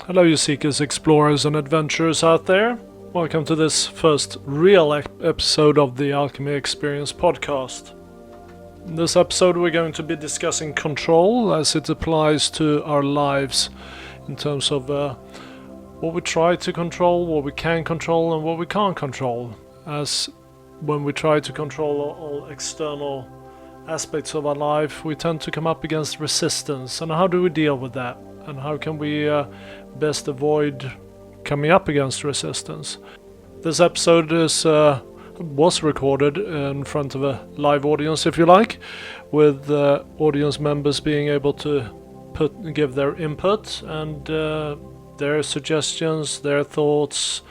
Hello, you seekers, explorers, and adventurers out there. Welcome to this first real episode of the Alchemy Experience podcast. In this episode, we're going to be discussing control as it applies to our lives in terms of what we try to control, what we can control, and what we can't control. As when we try to control all external aspects of our life, we tend to come up against resistance. And how do we deal with that? And how can we best avoid coming up against resistance? This episode was recorded in front of a live audience, if you like, with audience members being able to give their input and their suggestions, their thoughts,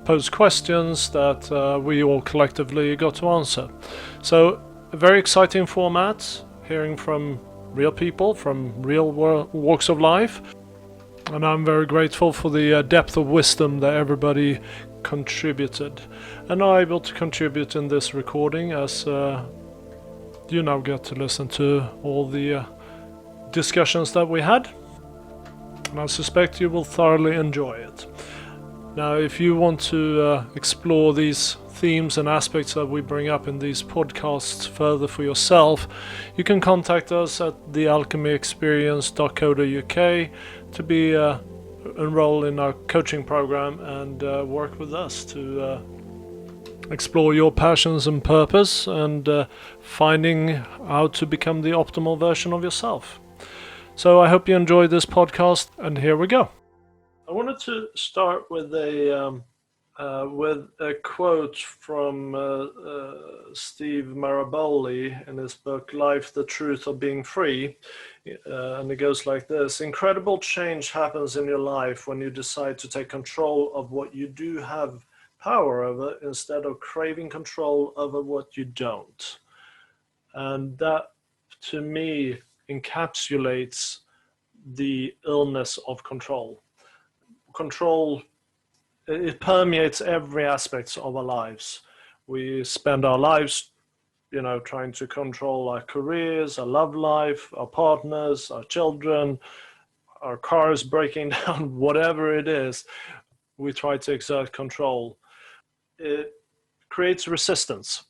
pose questions that we all collectively got to answer. So a very exciting format, hearing from real people from real walks of life, and I'm very grateful for the depth of wisdom that everybody contributed and are able to contribute in this recording, as you now get to listen to all the discussions that we had, and I suspect you will thoroughly enjoy it. Now, if you want to explore these themes and aspects that we bring up in these podcasts further for yourself, you can contact us at thealchemyexperience.co.uk to be enrolled in our coaching program and work with us to explore your passions and purpose and finding how to become the optimal version of yourself. So I hope you enjoyed this podcast, and here we go. I wanted to start with a quote from Steve Maraboli in his book Life, the Truth of Being Free, and it goes like this: incredible change happens in your life when you decide to take control of what you do have power over instead of craving control over what you don't. And that, to me, encapsulates the illness of control. Control, it permeates every aspect of our lives. We spend our lives, trying to control our careers, our love life, our partners, our children, our cars breaking down, whatever it is, we try to exert control. It creates resistance.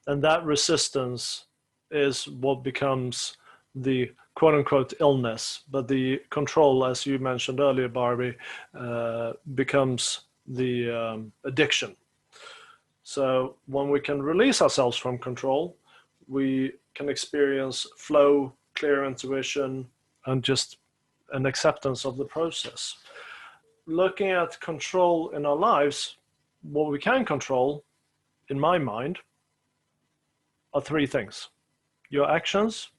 And that resistance is what becomes the quote-unquote illness, but the control, as you mentioned earlier, Barbie, becomes the addiction. So when we can release ourselves from control, we can experience flow, clear intuition, and just an acceptance of the process. Looking at control in our lives, what we can control, in my mind, are three things: your actions,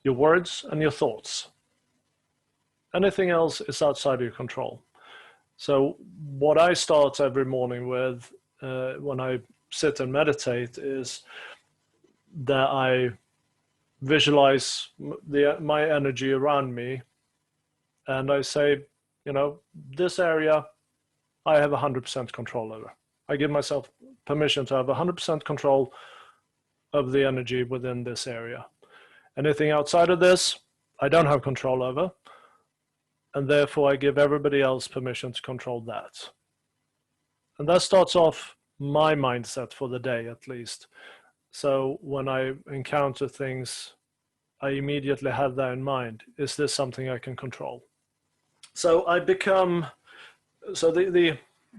your words, and your thoughts. Anything else is outside of your control. So what I start every morning with when I sit and meditate is that I visualize my energy around me, and I say, this area I have 100% control over. I give myself permission to have 100% control of the energy within this area. Anything outside of this, I don't have control over, and therefore I give everybody else permission to control that. And that starts off my mindset for the day, at least. So when I encounter things, I immediately have that in mind. Is this something I can control? So the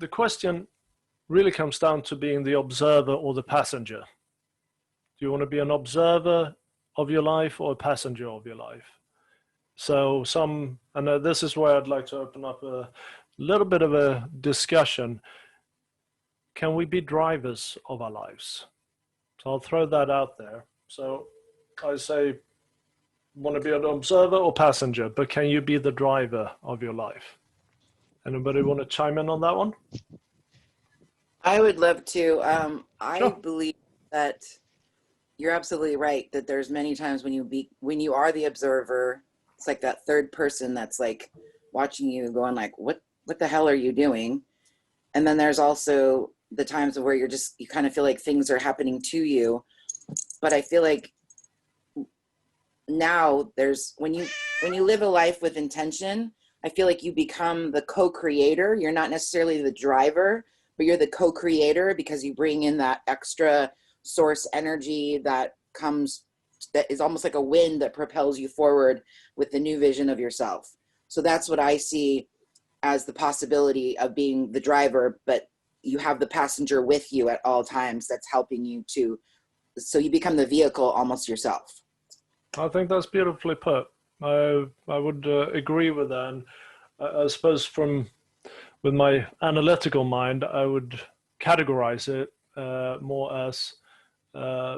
question really comes down to being the observer or the passenger. Do you want to be an observer of your life or a passenger of your life? So this is where I'd like to open up a little bit of a discussion. Can we be drivers of our lives? So I'll throw that out there. So I say, want to be an observer or passenger, but can you be the driver of your life? Anybody want to chime in on that one? I would love to. I Sure. believe that you're absolutely right, that there's many times when you are the observer, it's like that third person that's like watching you going like, what the hell are you doing? And then there's also the times where you kind of feel like things are happening to you. But I feel like now when you live a life with intention, I feel like you become the co-creator. You're not necessarily the driver, but you're the co-creator because you bring in that extra source energy that comes, that is almost like a wind that propels you forward with the new vision of yourself. So that's what I see as the possibility of being the driver, but you have the passenger with you at all times that's helping you to, so you become the vehicle almost yourself. I think that's beautifully put. I would agree with that. And I suppose with my analytical mind, I would categorize it more as uh,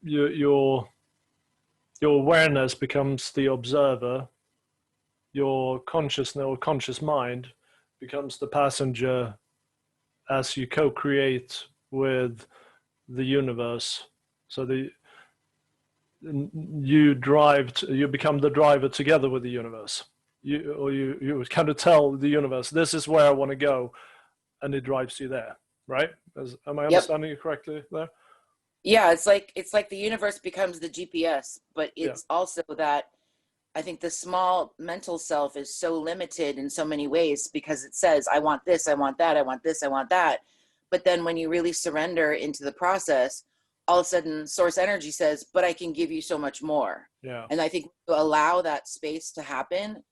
your awareness becomes the observer, your consciousness or conscious mind becomes the passenger as you co-create with the universe. So you become the driver together with the universe. You kind of tell the universe, this is where I want to go, and it drives you there, right? Am I Yep. understanding you correctly there? Yeah, it's like the universe becomes the GPS, but Yeah. it's also that I think the small mental self is so limited in so many ways because it says, I want this, I want that, I want this, I want that. But then when you really surrender into the process, all of a sudden source energy says, but I can give you so much more. Yeah. And I think to allow that space to happen,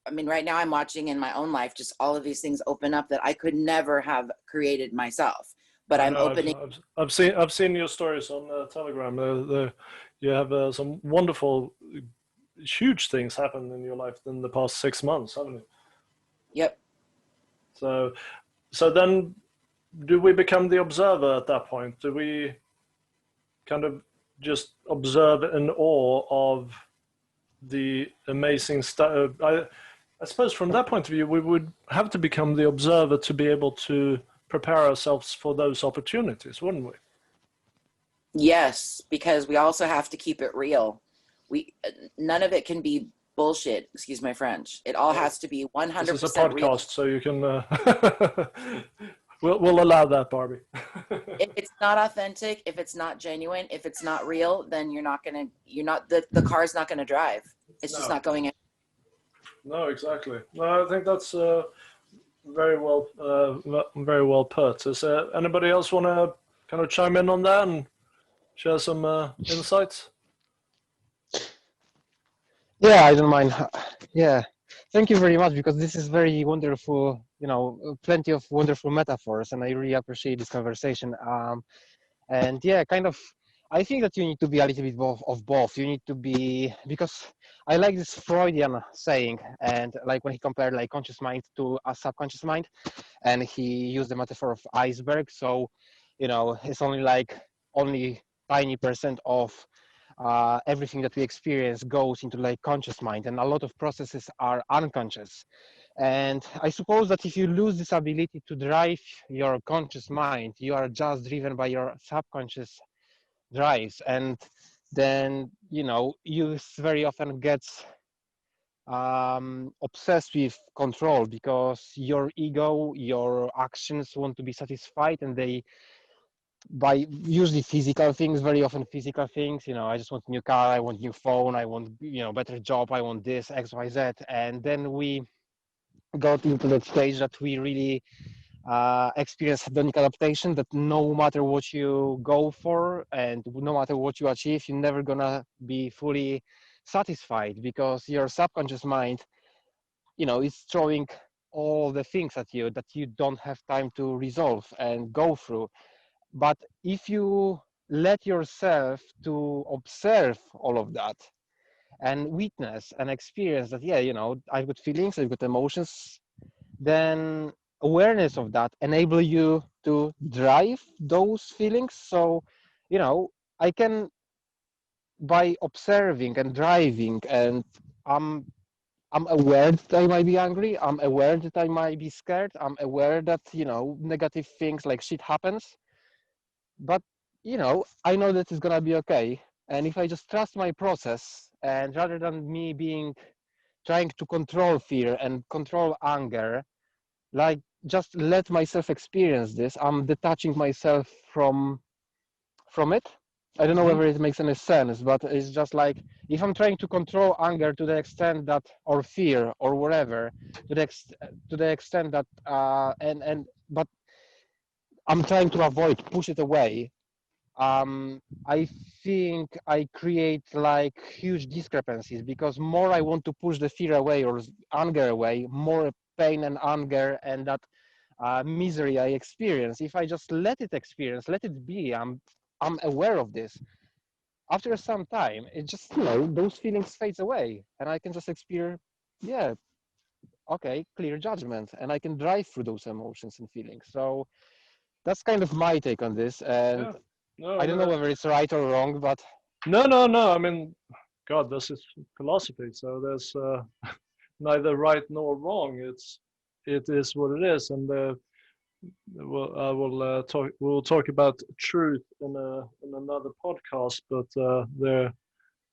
I mean, right now I'm watching in my own life, just all of these things open up that I could never have created myself. But I I'm know. opening. I've seen your stories on Telegram. You have some wonderful, huge things happen in your life in the past 6 months, haven't you? Yep. So, so then, do we become the observer at that point? Do we kind of just observe in awe of the amazing stuff? I suppose from that point of view, we would have to become the observer to be able to prepare ourselves for those opportunities, wouldn't we? Yes, because we also have to keep it real. We None of it can be bullshit. Excuse my French. It all Well, has to be this is a 100% real. podcast, so you can. We'll allow that, Barbie. If it's not authentic, if it's not genuine, if it's not real, then you're not the car's not gonna drive. It's just No, not going in. no, exactly. No, I think that's very well put. Is anybody else want to kind of chime in on that and share some insights? Yeah, I don't mind. Yeah, thank you very much because this is very wonderful. You know, plenty of wonderful metaphors, and I really appreciate this conversation. And yeah, kind of, I think that you need to be a little bit of both. You need to be, because I like this Freudian saying, and like when he compared like conscious mind to a subconscious mind, and he used the metaphor of iceberg. So, you know, it's only tiny percent of everything that we experience goes into like conscious mind, and a lot of processes are unconscious. And I suppose that if you lose this ability to drive your conscious mind, you are just driven by your subconscious drives. And then, you know, you very often gets obsessed with control because your ego, your actions want to be satisfied, and they, by usually physical things, very often physical things, you know, I just want a new car, I want a new phone, I want, you know, better job, I want this, XYZ. And then we got into that stage that we really experience hedonic adaptation, that no matter what you go for and no matter what you achieve, you're never gonna be fully satisfied because your subconscious mind, you know, is throwing all the things at you that you don't have time to resolve and go through. But if you let yourself to observe all of that and witness and experience that, yeah, you know, I've got feelings, I've got emotions, then awareness of that enable you to drive those feelings. So, you know, I can, by observing and driving, and I'm I'm aware that I might be angry. I'm aware that I might be scared. I'm aware that, you know, negative things like shit happens. But, you know, I know that it's gonna be okay. And if I just trust my process, and rather than me being trying to control fear and control anger, like just let myself experience this, I'm detaching myself from it. I don't know whether it makes any sense, but it's just like if I'm trying to control anger to the extent that, or fear, or whatever, to the extent that, but I'm trying to avoid, push it away. I think I create like huge discrepancies because more I want to push the fear away or anger away, more pain and anger and that misery I experience. If I just let it experience, let it be, I'm aware of this. After some time, it just, those feelings fades away and I can just experience, yeah, okay, clear judgment, and I can drive through those emotions and feelings. So that's kind of my take on this, and Yeah. No, I don't know whether it's right or wrong, but no. I mean, God, this is philosophy. So there's neither right nor wrong. It is what it is, and I will talk. We'll talk about truth in another podcast. But there,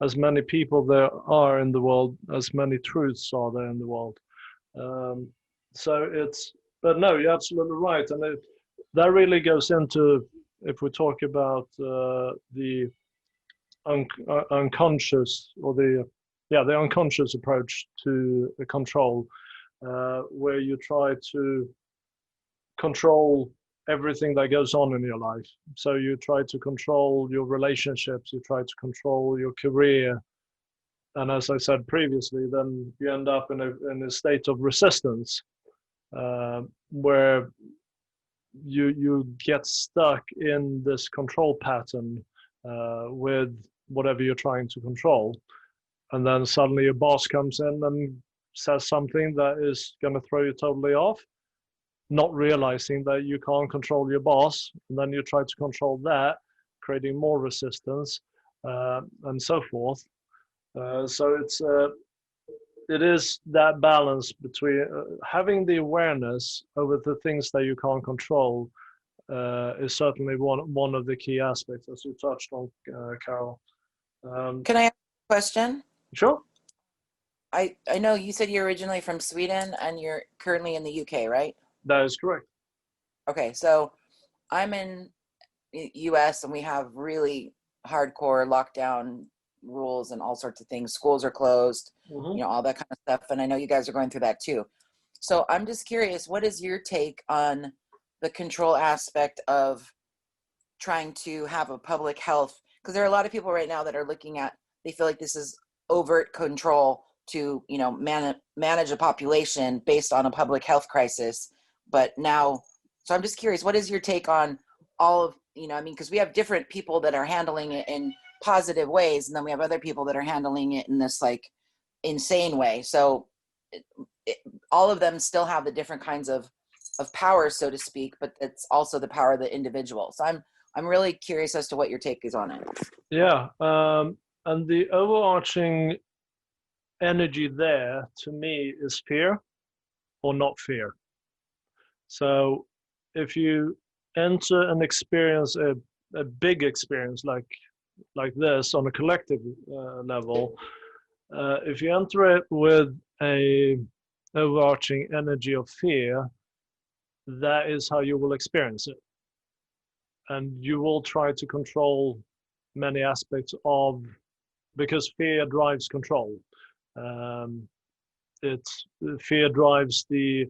as many people there are in the world, as many truths are there in the world. Um, so it's, but no, you're absolutely right, and that really goes into, if we talk about the unconscious, or the unconscious approach to control, where you try to control everything that goes on in your life. So you try to control your relationships, you try to control your career, and as I said previously, then you end up in a state of resistance, where you get stuck in this control pattern with whatever you're trying to control, and then suddenly your boss comes in and says something that is going to throw you totally off, not realizing that you can't control your boss, and then you try to control that, creating more resistance, and so forth. So it is that balance between having the awareness over the things that you can't control, is certainly one of the key aspects, as you touched on, Carol. Can I ask a question? Sure. I know you said you're originally from Sweden and you're currently in the UK, right? That is correct. Okay, so I'm in US and we have really hardcore lockdown rules and all sorts of things. Schools are closed, Mm-hmm. all that kind of stuff. And I know you guys are going through that too. So I'm just curious, what is your take on the control aspect of trying to have a public health? Because there are a lot of people right now that are looking at, they feel like this is overt control to, manage a population based on a public health crisis. But now, so I'm just curious, what is your take on all of, because we have different people that are handling it in positive ways, and then we have other people that are handling it in this like insane way. So all of them still have the different kinds of power, so to speak, but it's also the power of the individual. So I'm really curious as to what your take is on it. Yeah. And the overarching energy there to me is fear or not fear. So if you enter and experience a big experience like this on a collective level, if you enter it with a overarching energy of fear, that is how you will experience it, and you will try to control many aspects of, because fear drives control. Um, it's fear drives the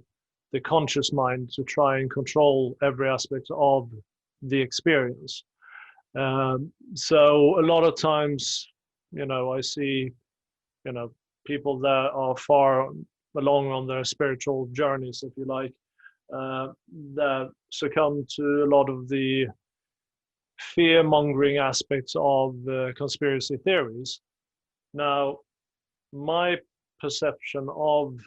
conscious mind to try and control every aspect of the experience. So a lot of times, I see, people that are far along on their spiritual journeys, if you like, that succumb to a lot of the fear-mongering aspects of conspiracy theories. Now, my perception of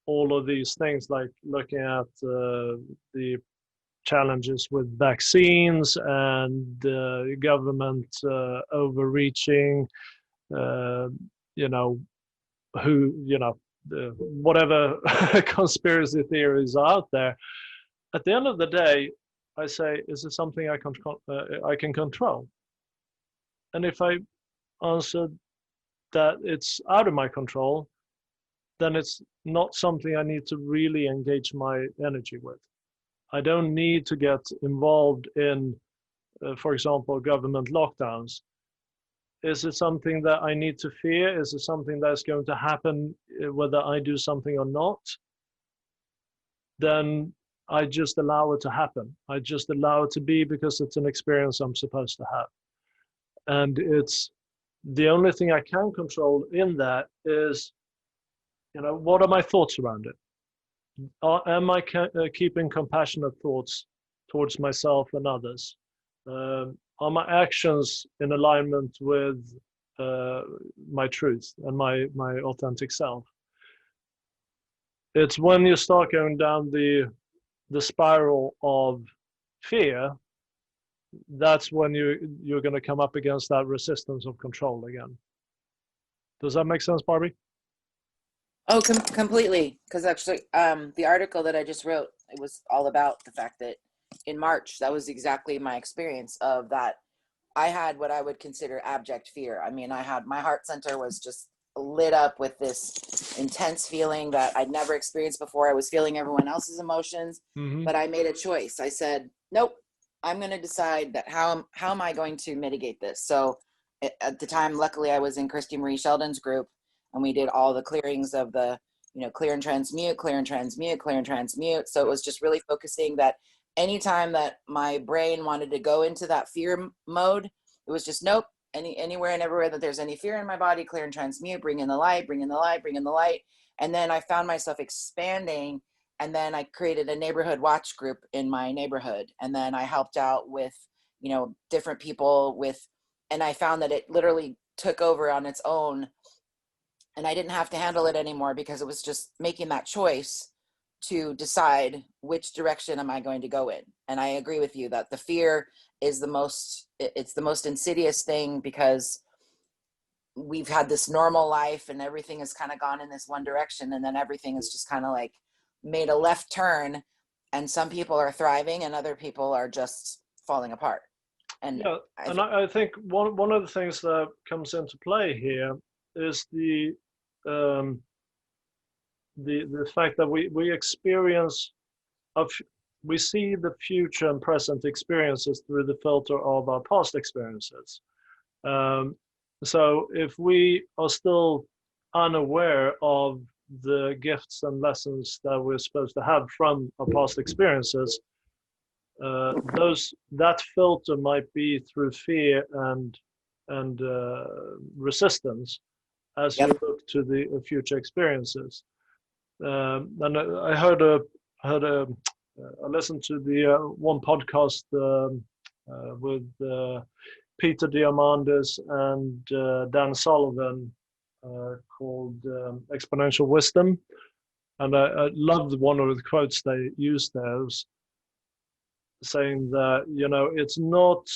all of these things, like looking at the challenges with vaccines and government overreaching, you know, whatever conspiracy theories are out there. At the end of the day, I say, is it something I can control? And if I answer that it's out of my control, then it's not something I need to really engage my energy with. I don't need to get involved in for example, government lockdowns, is it something that I need to fear? Is it something that's going to happen whether I do something or not? Then I just allow it to happen. I just allow it to be because it's an experience I'm supposed to have. And it's the only thing I can control in that is, what are my thoughts around it? Am I keeping compassionate thoughts towards myself and others? Are my actions in alignment with my truth and my authentic self? It's when you start going down the spiral of fear, that's when you're going to come up against that resistance of control again. Does that make sense, Barbie? Oh, completely. Because actually, the article that I just wrote, it was all about the fact that in March, that was exactly my experience of that. I had what I would consider abject fear. I mean, my heart center was just lit up with this intense feeling that I'd never experienced before. I was feeling everyone else's emotions, but I made a choice. I said, nope, I'm going to decide that how am I going to mitigate this? So at the time, luckily, I was in Christy Marie Sheldon's group, and we did all the clearings of the, clear and transmute, clear and transmute, clear and transmute. So it was just really focusing that anytime that my brain wanted to go into that fear mode, it was just, nope, anywhere and everywhere that there's any fear in my body, clear and transmute, bring in the light, bring in the light, bring in the light. And then I found myself expanding. And then I created a neighborhood watch group in my neighborhood. And then I helped out with, different people and I found that it literally took over on its own. And I didn't have to handle it anymore because it was just making that choice to decide which direction am I going to go in. And I agree with you that the fear is it's the most insidious thing, because we've had this normal life and everything has kind of gone in this one direction, and then everything is just kind of like made a left turn, and some people are thriving and other people are just falling apart. And yeah, I think one of the things that comes into play here is the fact that we experience we see the future and present experiences through the filter of our past experiences. So if we are still unaware of the gifts and lessons that we're supposed to have from our past experiences, that filter might be through fear and resistance as you look to the future experiences. And I listened to the one podcast with Peter Diamandis and Dan Sullivan called Exponential Wisdom. And I loved one of the quotes they used there. It was saying that, it's not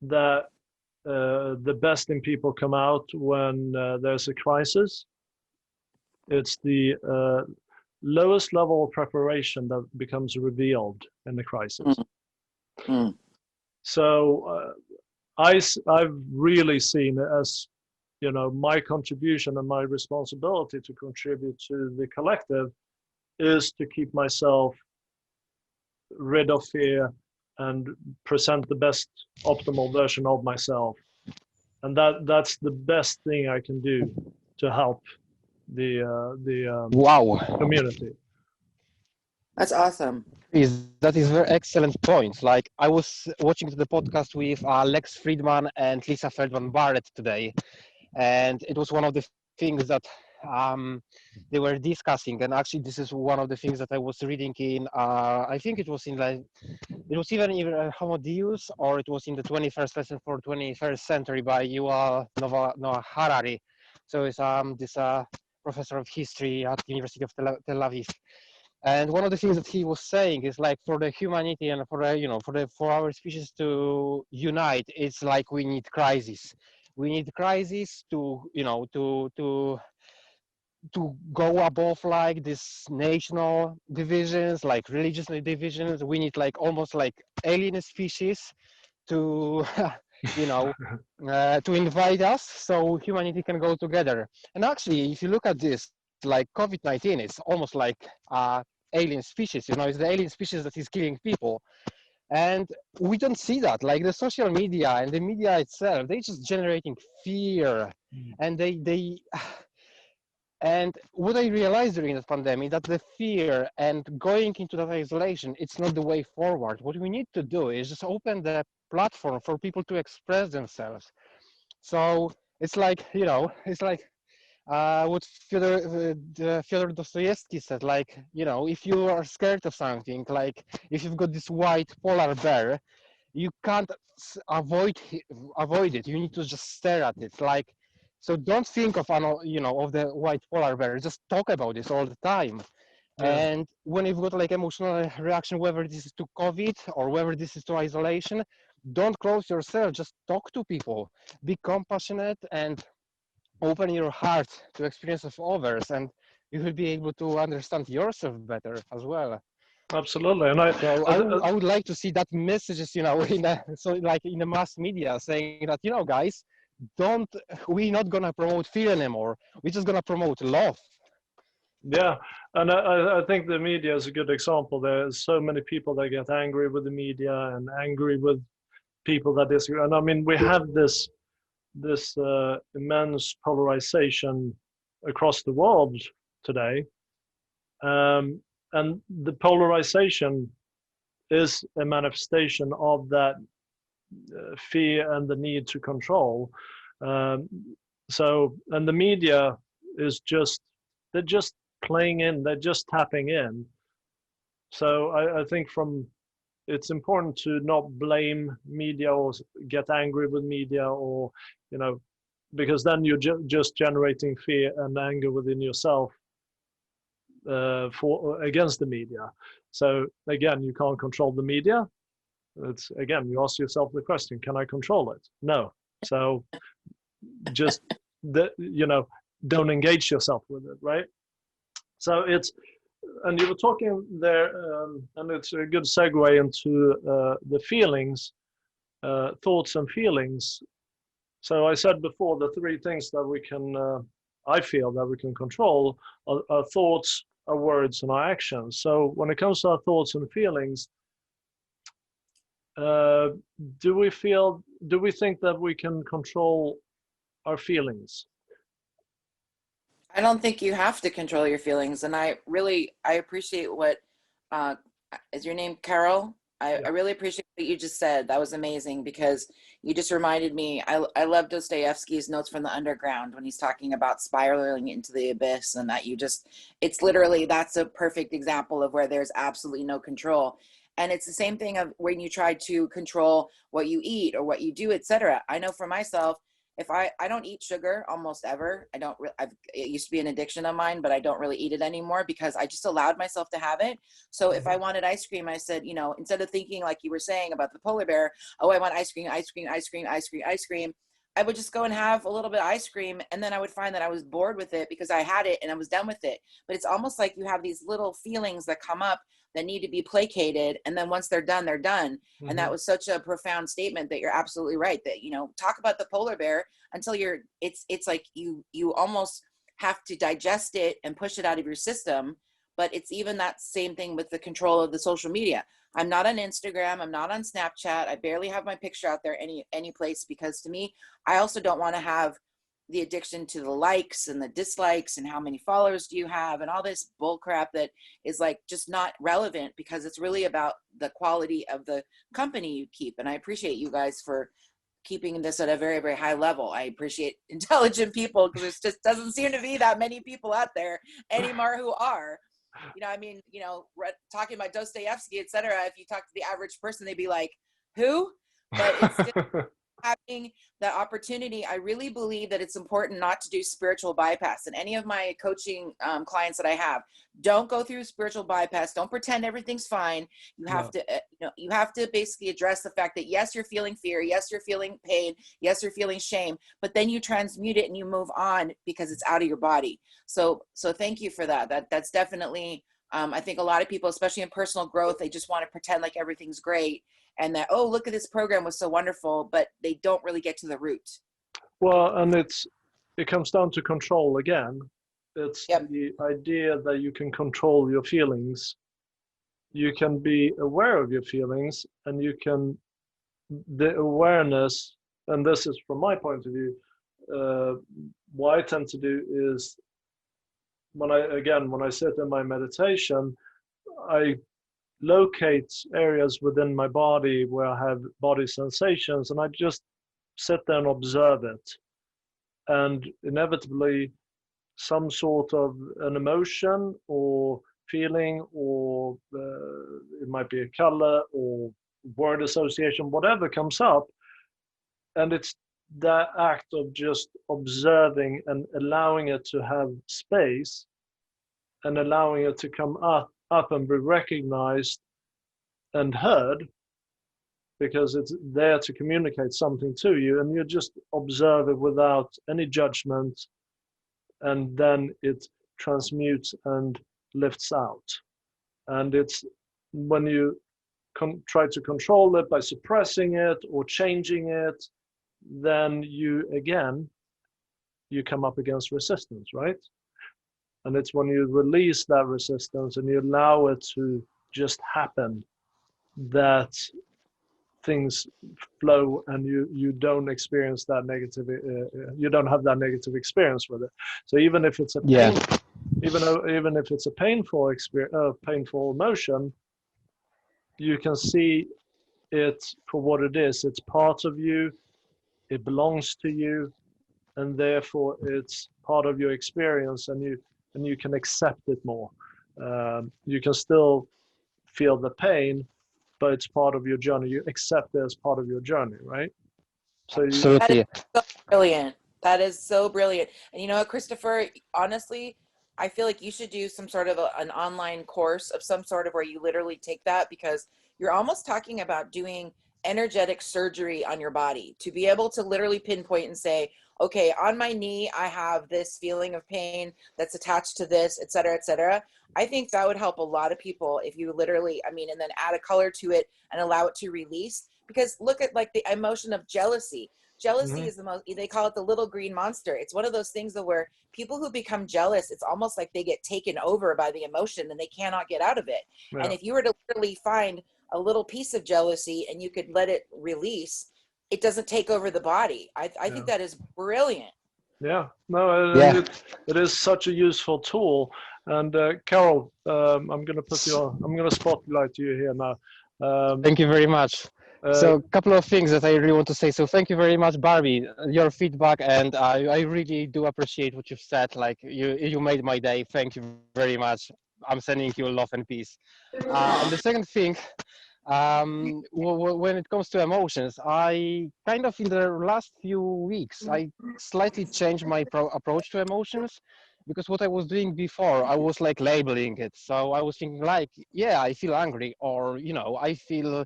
that the best in people come out when there's a crisis. It's the lowest level of preparation that becomes revealed in the crisis. So I've really seen it as, my contribution and my responsibility to contribute to the collective is to keep myself rid of fear and present the best optimal version of myself. And that's the best thing I can do to help the community. That's awesome. That is very excellent point. Like, I was watching the podcast with Lex Friedman and Lisa Feldman Barrett today, and it was one of the things that they were discussing. And actually, this is one of the things that I was reading in. I think it was in it was even Homo Deus, or it was in the 21st Lesson for 21st Century by Yuval Noah Harari. So it's this professor of history at the University of Tel Aviv. And one of the things that he was saying is, like, for the humanity and for our species to unite, it's like we need crisis. We need crisis to go above like this national divisions, like religious divisions. We need like almost like alien species to to invite us so humanity can go together. And actually, if you look at this, like COVID-19 is almost like alien species. It's the alien species that is killing people. And we don't see that. Like the social media and the media itself, they just generating fear. And they and what I realized during the pandemic, that the fear and going into that isolation, it's not the way forward. What we need to do is just open the platform for people to express themselves. So it's like, you know, it's like what Fyodor Dostoevsky said, like, you know, if you are scared of something, like if you've got this white polar bear, you can't avoid it. You need to just stare at it. Like, so don't think of you know, of the white polar bear. Just talk about this all the time. Yeah, And when you've got like emotional reaction, whether this is to COVID or whether this is to isolation, don't close yourself. Just talk to people. Be compassionate and open your heart to experience of others, and you will be able to understand yourself better as well. absolutely. And So I would like to see that messages, you know, in a, so like in the mass media saying that, you know, guys, don't, we're not gonna promote fear anymore. We're just gonna promote love. yeah, and I think the media is a good example. There's so many people that get angry with the media and angry with people that disagree. And I mean, we have this immense polarization across the world today, and the polarization is a manifestation of that fear and the need to control. Um, so, and the media is just, they're just playing in, they're just tapping in. So I think it's important to not blame media or get angry with media, or, you know, because then you're just generating fear and anger within yourself for against the media. So again, you can't control the media. It's, again, you ask yourself the question, can I control it? No. So just you know, don't engage yourself with it, right? So it's, and you were talking there, and it's a good segue into the feelings, thoughts and feelings. So I said before, the three things that we can, I feel that we can control are thoughts, our words, and our actions. So when it comes to our thoughts and feelings, uh, do we think that we can control our feelings? I don't think you have to control your feelings. And I appreciate what, uh, is your name Carol? Yeah. I really appreciate what you just said. That was amazing, because you just reminded me, I love Dostoevsky's Notes from the Underground when he's talking about spiraling into the abyss, and that it's literally, that's a perfect example of where there's absolutely no control. And it's the same thing of when you try to control what you eat or what you do, etc. I know for myself, if I don't eat sugar almost ever. I don't it used to be an addiction of mine, but I don't really eat it anymore because I just allowed myself to have it. So if I wanted ice cream, I said, you know, instead of thinking like you were saying about the polar bear, oh, I want ice cream, ice cream, ice cream, ice cream, ice cream, I would just go and have a little bit of ice cream, and then I would find that I was bored with it because I had it and I was done with it. But it's almost like you have these little feelings that come up that need to be placated, and then once they're done, they're done. Mm-hmm. And that was such a profound statement, that you're absolutely right, that, you know, talk about the polar bear until it's like you almost have to digest it and push it out of your system. But it's even that same thing with the control of the social media. I'm not on Instagram, I'm not on Snapchat, I barely have my picture out there any place, because to me, I also don't want to have the addiction to the likes and the dislikes and how many followers do you have and all this bull crap that is like just not relevant, because it's really about the quality of the company you keep. And I appreciate you guys for keeping this at a very, very high level. I appreciate intelligent people, because there just doesn't seem to be that many people out there anymore who are. You know, I mean, you know, talking about Dostoevsky, etc. If you talk to the average person, they'd be like, who? But it's still having the opportunity. I really believe that it's important not to do spiritual bypass. And any of my coaching clients that I have, don't go through spiritual bypass. Don't pretend everything's fine. You have to, you have to basically address the fact that yes, you're feeling fear. Yes, you're feeling pain. Yes, you're feeling shame. But then you transmute it and you move on because it's out of your body. So thank you for that. That's definitely. I think a lot of people, especially in personal growth, they just want to pretend like everything's great, and that, oh, look at this program was so wonderful, but they don't really get to the root. Well, and it comes down to control again. It's Yep. the idea that you can control your feelings. you can be aware of your feelings, and you can, the awareness, and this is from my point of view, what I tend to do is when I sit in my meditation, I locate areas within my body where I have body sensations, and I just sit there and observe it. And inevitably, some sort of an emotion or feeling, or it might be a color or word association, whatever comes up. And it's that act of just observing and allowing it to have space, and allowing it to come up and be recognized and heard, because it's there to communicate something to you, and you just observe it without any judgment, and then it transmutes and lifts out. And it's when you try to control it by suppressing it or changing it, then you come up against resistance, right? And it's when you release that resistance and you allow it to just happen, that things flow, and you don't experience that negative, you don't have that negative experience with it. So even if it's a pain, Yeah. even if it's a painful experience, painful emotion, you can see it for what it is. It's part of you, it belongs to you, and therefore it's part of your experience, and you can accept it more. You can still feel the pain, but it's part of your journey. You accept it as part of your journey, right? So you, That is Absolutely. so brilliant. That is so brilliant. And you know what, Christopher? Honestly, I feel like you should do some sort of an online course of some sort of where you literally take that, because you're almost talking about doing energetic surgery on your body to be able to literally pinpoint and say, okay, on my knee, I have this feeling of pain that's attached to this, et cetera, et cetera. I think that would help a lot of people if you literally, I mean, and then add a color to it and allow it to release. Because look at like the emotion of jealousy. Jealousy mhm, is the most, they call it the little green monster. It's one of those things that where people who become jealous, it's almost like they get taken over by the emotion and they cannot get out of it. And yeah, if you were to literally find a little piece of jealousy and you could let it release, it doesn't take over the body. I yeah, think that is brilliant. yeah. No, and Yeah. it is such a useful tool. And Carol, I'm going to spotlight you here now. Um, Thank you very much. uh, So, a couple of things that I really want to say. So, thank you very much, Barbie. Your feedback, and I really do appreciate what you've said. Like you made my day. Thank you very much. I'm sending you love and peace. And the second thing, when it comes to emotions, I kind of in the last few weeks I slightly changed my approach to emotions, because what I was doing before, I was like labeling it. So I was thinking like, yeah, I feel angry, or I feel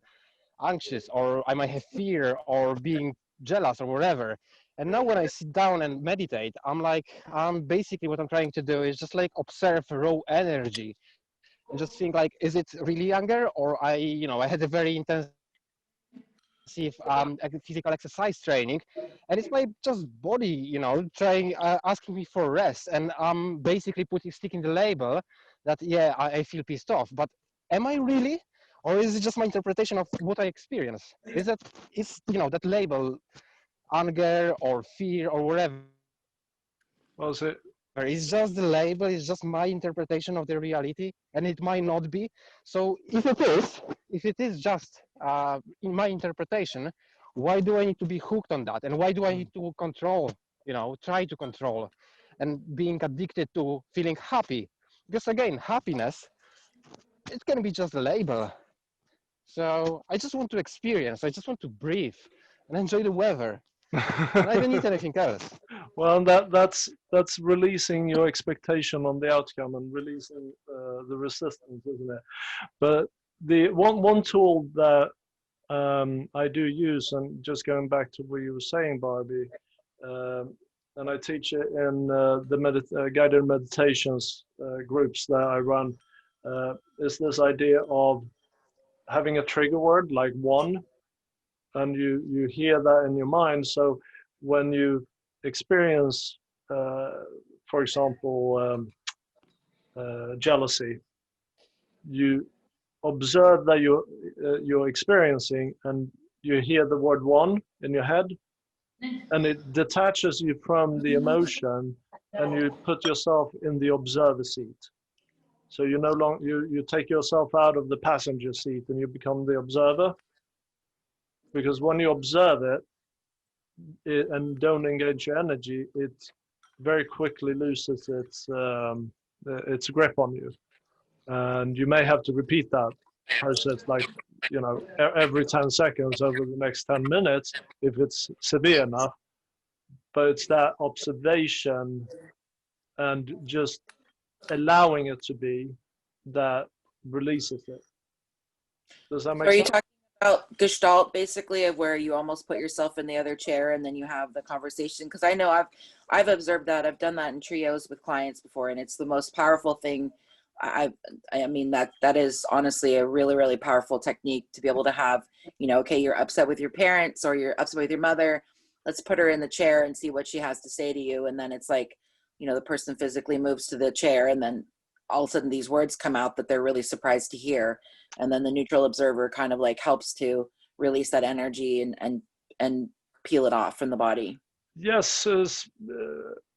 anxious, or I might have fear, or being jealous, or whatever. And now when I sit down and meditate, I'm basically what I'm trying to do is just like observe raw energy and just think like, is it really anger, or I had a very intensive physical exercise training, and it's my just body, trying asking me for rest, and I'm basically putting sticking the label that yeah, I feel pissed off, but am I really, or is it just my interpretation of what I experience? Is that label anger or fear or whatever? It's just the label. It's just my interpretation of the reality, and it might not be. So if it is just in my interpretation, why do I need to be hooked on that? And why do I need to control, try to control, and being addicted to feeling happy? Because again, happiness, it can be just a label. So I just want to experience, I just want to breathe and enjoy the weather. And I don't need anything else. well, that's releasing your expectation on the outcome, and releasing the resistance, isn't it? But the one tool that I do use, and just going back to what you were saying, Barbie, um, and I teach it in the guided meditations groups that I run, is this idea of having a trigger word like one, and you hear that in your mind. So when you experience, uh, for example, jealousy, you observe that you're experiencing, and you hear the word one in your head, and it detaches you from the emotion, and you put yourself in the observer seat. So you no longer you take yourself out of the passenger seat and you become the observer. Because when you observe it and don't engage your energy, it very quickly loses its grip on you, and you may have to repeat that process, like, every 10 seconds over the next 10 minutes if it's severe enough. But it's that observation and just allowing it to be that releases it. Does that So make are you sense? talking about Gestalt, basically, of where you almost put yourself in the other chair and then you have the conversation? Because I know I've observed that. I've done that in trios with clients before, and it's the most powerful thing. I mean, that is honestly a really, really powerful technique to be able to have, okay, you're upset with your parents or you're upset with your mother. Let's put her in the chair and see what she has to say to you. And then it's like, the person physically moves to the chair, and then all of a sudden these words come out that they're really surprised to hear. And then the neutral observer kind of like helps to release that energy and peel it off from the body. Yes,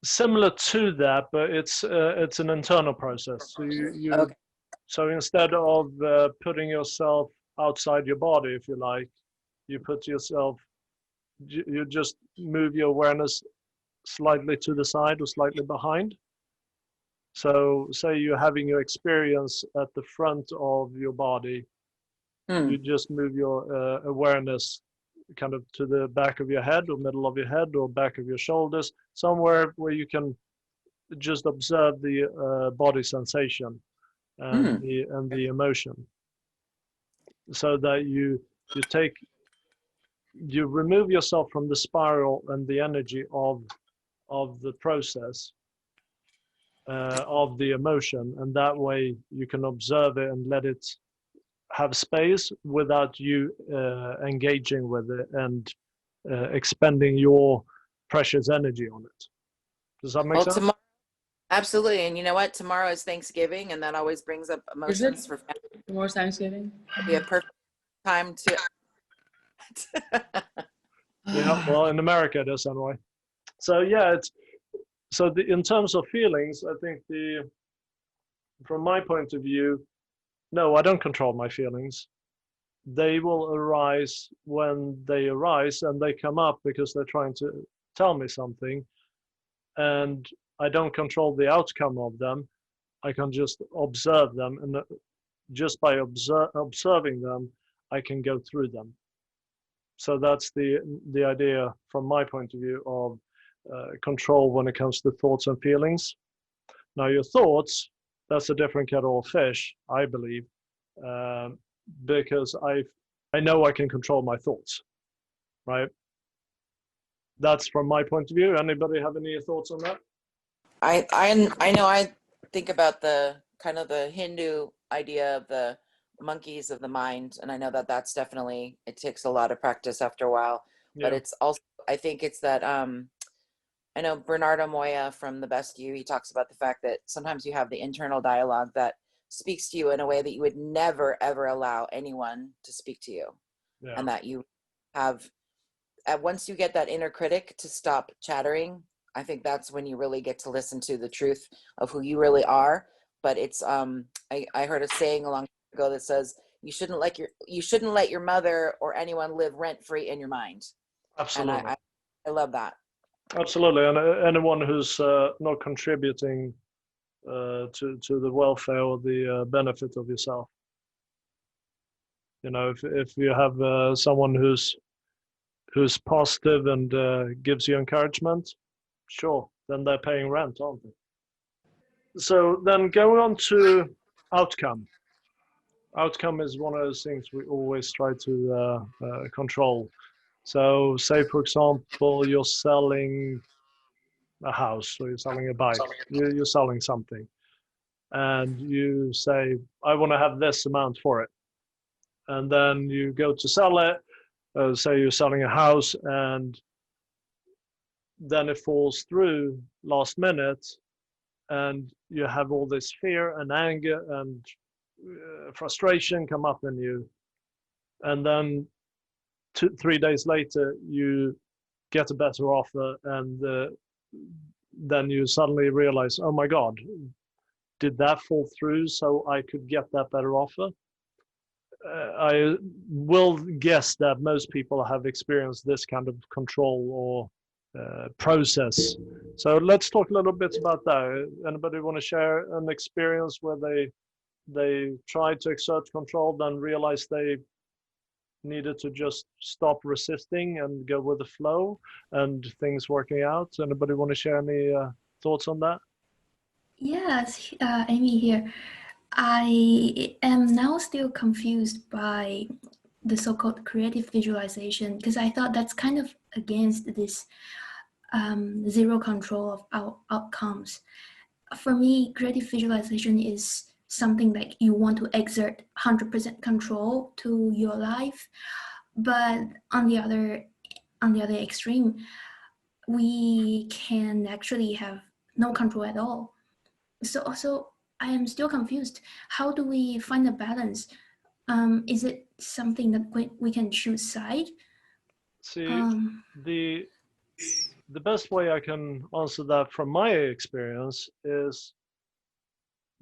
similar to that, but it's an internal process. So Okay. so instead of putting yourself outside your body, if you like, you just move your awareness slightly to the side or slightly behind. So say you're having your experience at the front of your body, you just move your awareness kind of to the back of your head or middle of your head or back of your shoulders, somewhere where you can just observe the body sensation and the emotion, so that you remove yourself from the spiral and the energy of the process of the emotion, and that way you can observe it and let it have space without you engaging with it and expending your precious energy on it. Does that make Well, sense? tomorrow, absolutely. And you know what? Tomorrow is Thanksgiving, and that always brings up Is emotions it for family. tomorrow's Thanksgiving? It'd be a perfect time to. Yeah, well, in America it is anyway. So yeah, in terms of feelings, I think from my point of view, no, I don't control my feelings. They will arise when they arise, and they come up because they're trying to tell me something, and I don't control the outcome of them. I can just observe them, and just by observing them, I can go through them. So that's the idea from my point of view of control when it comes to thoughts and feelings. Now your thoughts, that's a different kettle of fish, I believe, because I know I can control my thoughts, right? That's from my point of view. Anybody have any thoughts on that? I know I think about the kind of the Hindu idea of the monkeys of the mind, and I know that that's definitely, it takes a lot of practice after a while, but Yeah. it's also, I think it's that I know Bernardo Moya from The Best You, he talks about the fact that sometimes you have the internal dialogue that speaks to you in a way that you would never ever allow anyone to speak to you. Yeah. And that you have, once you get that inner critic to stop chattering, I think that's when you really get to listen to the truth of who you really are. But it's I heard a saying a long time ago that says you shouldn't let your mother or anyone live rent free in your mind. Absolutely. And I love that. Absolutely, and anyone who's not contributing to the welfare or the benefit of yourself. If you have someone who's positive and gives you encouragement, sure, then they're paying rent, aren't they? So then going on to outcome. Outcome is one of those things we always try to control. So say, for example, you're selling a house or you're selling a bike, you're selling something, and you say, I want to have this amount for it. And then you go to sell it, say you're selling a house, and then it falls through last minute, and you have all this fear and anger and frustration come up in you, and then 3 days later you get a better offer, and then you suddenly realize, oh my God, did that fall through so I could get that better offer? I will guess that most people have experienced this kind of control or process. So let's talk a little bit about that. Anybody want to share an experience where they tried to exert control, then realized they needed to just stop resisting and go with the flow, and things working out? Anybody want to share any thoughts on that? Yes, Amy here. I am now still confused by the so-called creative visualization, because I thought that's kind of against this zero control of our outcomes. For me, creative visualization is something like you want to exert 100% control to your life, but on the other extreme, we can actually have no control at all. So I am still confused. How do we find a balance? Is it something that we can choose side? See, the best way I can answer that from my experience is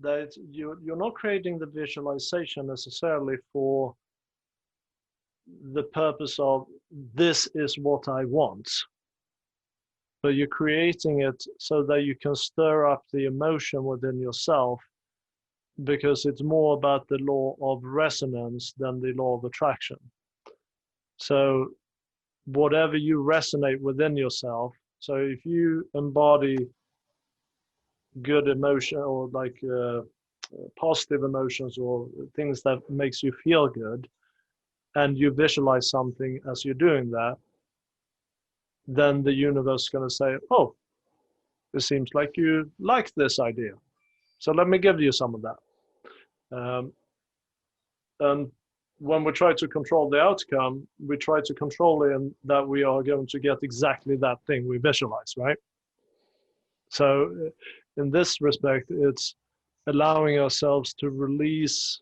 that you're not creating the visualization necessarily for the purpose of this is what I want, but you're creating it so that you can stir up the emotion within yourself, because it's more about the law of resonance than the law of attraction. So whatever you resonate within yourself, so if you embody good emotion, or like positive emotions, or things that makes you feel good, and you visualize something as you're doing that, then the universe is going to say, oh, it seems like you like this idea, so let me give you some of that. And when we try to control the outcome, we try to control it in that we are going to get exactly that thing we visualize, right? So in this respect, it's allowing ourselves to release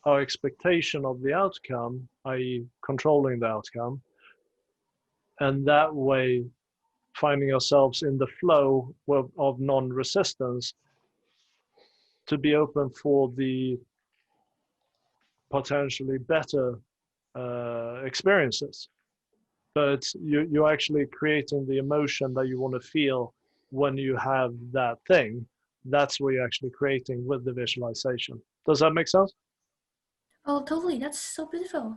our expectation of the outcome, i.e. controlling the outcome, and that way finding ourselves in the flow of non-resistance, to be open for the potentially better experiences. But you're actually creating the emotion that you want to feel when you have that thing. That's what you're actually creating with the visualization. Does that make sense? Oh, totally. That's so beautiful.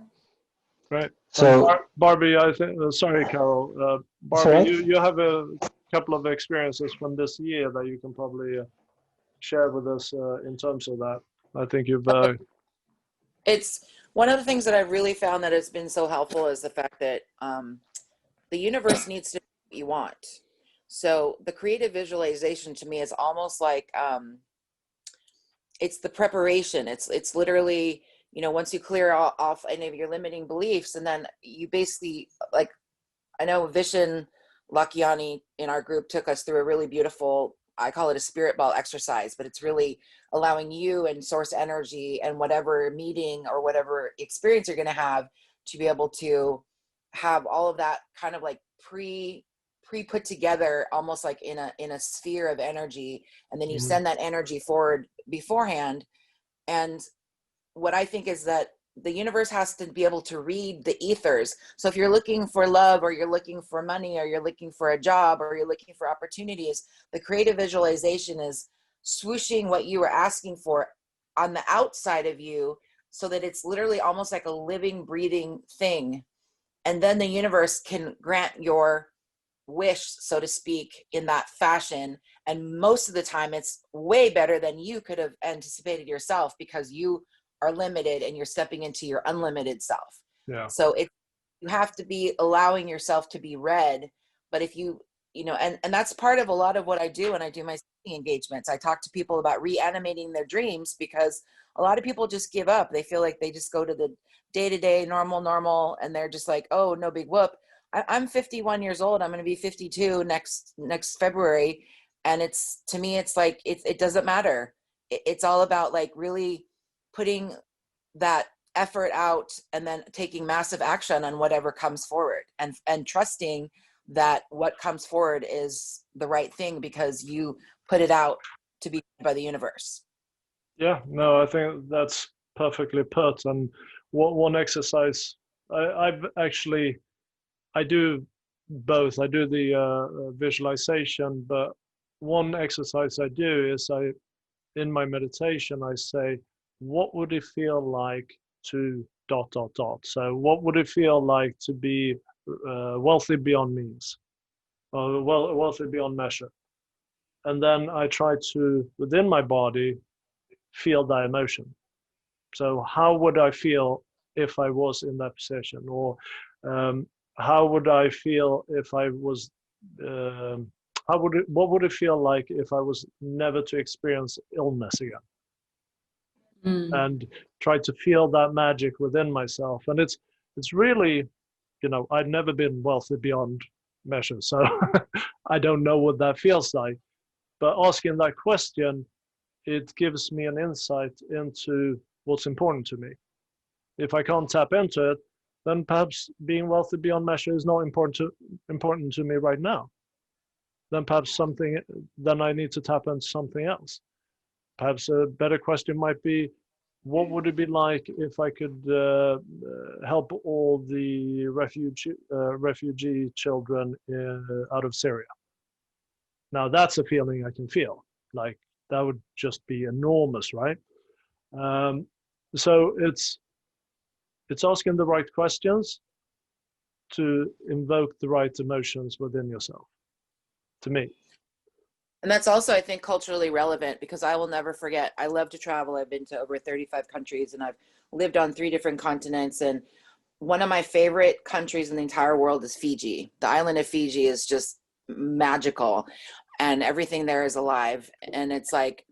Right. So Barbie, I think. Sorry, Carol. Barbie, right. you have a couple of experiences from this year that you can probably share with us in terms of that. I think you've. It's one of the things that I've really found that has been so helpful is the fact that the universe needs to know what you want. So the creative visualization to me is almost like it's the preparation. It's literally, once you clear off any of your limiting beliefs, and then you basically, like, I know Vishen Lakiani in our group took us through a really beautiful, I call it a spirit ball exercise, but it's really allowing you and source energy and whatever meeting or whatever experience you're going to have to be able to have all of that kind of like pre put together, almost like in a sphere of energy, and then you send that energy forward beforehand. And what I think is that the universe has to be able to read the ethers. So if you're looking for love, or you're looking for money, or you're looking for a job, or you're looking for opportunities, the creative visualization is swooshing what you were asking for on the outside of you, so that it's literally almost like a living, breathing thing. And then the universe can grant your wish, so to speak, in that fashion. And most of the time it's way better than you could have anticipated yourself, because you are limited and you're stepping into your unlimited self. Yeah. So you have to be allowing yourself to be read. But if and that's part of a lot of what I do when I do my speaking engagements. I talk to people about reanimating their dreams, because a lot of people just give up. They feel like they just go to the day-to-day normal, and they're just like, oh, no big whoop. I'm 51 years old. I'm going to be 52 next February. And to me, it's like, it doesn't matter. It's all about like really putting that effort out and then taking massive action on whatever comes forward, and trusting that what comes forward is the right thing because you put it out to be by the universe. Yeah, no, I think that's perfectly put. And one exercise I've actually, I do both. I do the visualization, but one exercise I do is in my meditation, I say, what would it feel like to ... So what would it feel like to be wealthy beyond means, or wealthy beyond measure? And then I try to, within my body, feel that emotion. So how would I feel if I was in that position? Or how would I feel if I was, what would it feel like if I was never to experience illness again? And try to feel that magic within myself. And it's really, I've never been wealthy beyond measure, so I don't know what that feels like. But asking that question, it gives me an insight into what's important to me. If I can't tap into it, then perhaps being wealthy beyond measure is not important to me right now. Then perhaps then I need to tap into something else. Perhaps a better question might be, what would it be like if I could help all the refugee children out of Syria? Now that's a feeling I can feel. Like that would just be enormous, right? So it's asking the right questions to invoke the right emotions within yourself, to me. And that's also, I think, culturally relevant, because I will never forget, I love to travel. I've been to over 35 countries and I've lived on 3 different continents. And one of my favorite countries in the entire world is Fiji. The island of Fiji is just magical and everything there is alive. And it's like,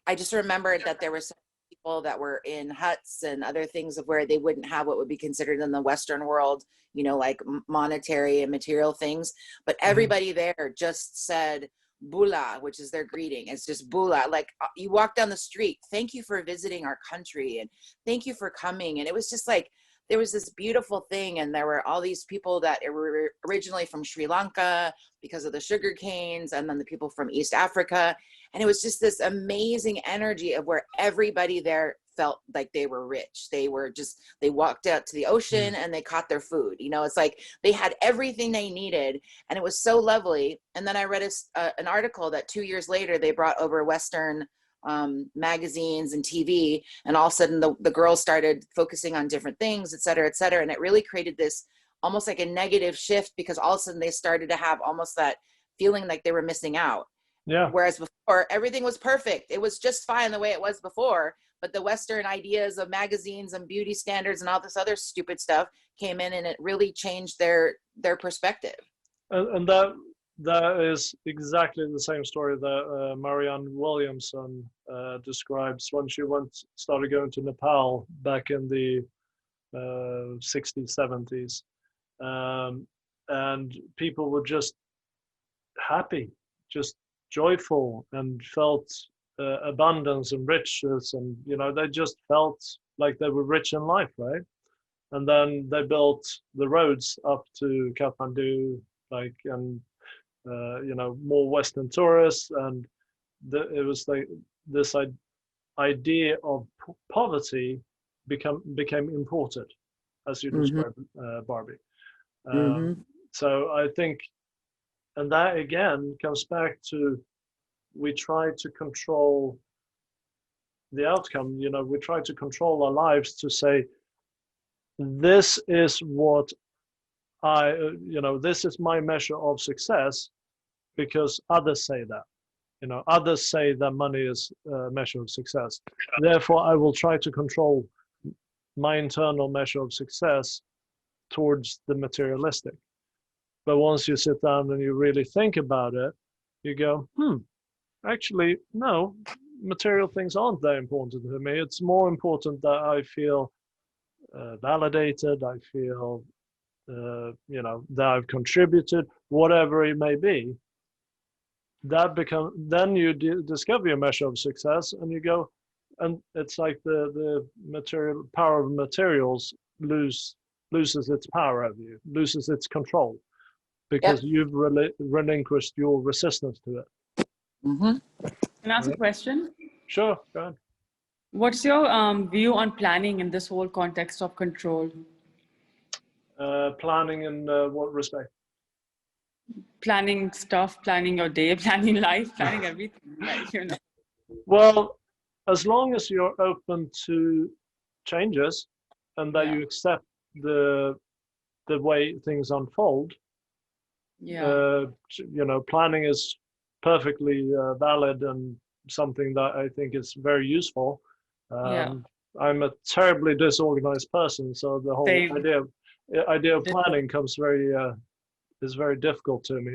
I just remembered that there were some people that were in huts and other things of where they wouldn't have what would be considered in the Western world, like monetary and material things. But everybody there just said bula, which is their greeting. It's just bula. Like you walk down the street, thank you for visiting our country and thank you for coming. And it was just like, there was this beautiful thing. And there were all these people that were originally from Sri Lanka because of the sugar canes, and then the people from East Africa. And it was just this amazing energy of where everybody there felt like they were rich. They walked out to the ocean and they caught their food. It's like they had everything they needed, and it was so lovely. And then I read an article that 2 years later, they brought over Western magazines and TV, and all of a sudden the girls started focusing on different things, et cetera, et cetera. And it really created this almost like a negative shift, because all of a sudden they started to have almost that feeling like they were missing out. Yeah. Whereas before, everything was perfect. It was just fine the way it was before. But the Western ideas of magazines and beauty standards and all this other stupid stuff came in, and it really changed their perspective. And that is exactly the same story that Marianne Williamson describes when she started going to Nepal back in the 60s, 70s. And people were just happy, just joyful, and felt abundance and riches, and they just felt like they were rich in life, right? And then they built the roads up to Kathmandu, and more Western tourists, and it was like this idea of poverty became imported, as you described, Barbie. So I think, and that again comes back to, we try to control the outcome. We try to control our lives to say, this is what this is my measure of success, because others say that. Others say that money is a measure of success. Therefore, I will try to control my internal measure of success towards the materialistic. But once you sit down and you really think about it, you go, actually, no, material things aren't that important to me. It's more important that I feel validated, I feel, that I've contributed, whatever it may be. Then you discover your measure of success, and you go, and it's like the material power of materials loses its power over you, loses its control, because Yep. you've relinquished your resistance to it. Mm-hmm. Can I ask a Right? question? Sure, go ahead. What's your view on planning in this whole context of control? Planning in what respect? Planning stuff, planning your day, planning life, planning everything. Like, you know. Well, as long as you're open to changes and that Yeah. you accept the way things unfold, Yeah. planning is perfectly valid and something that I think is very useful. Yeah. I'm a terribly disorganized person, so the whole Same. idea of planning is very difficult to me.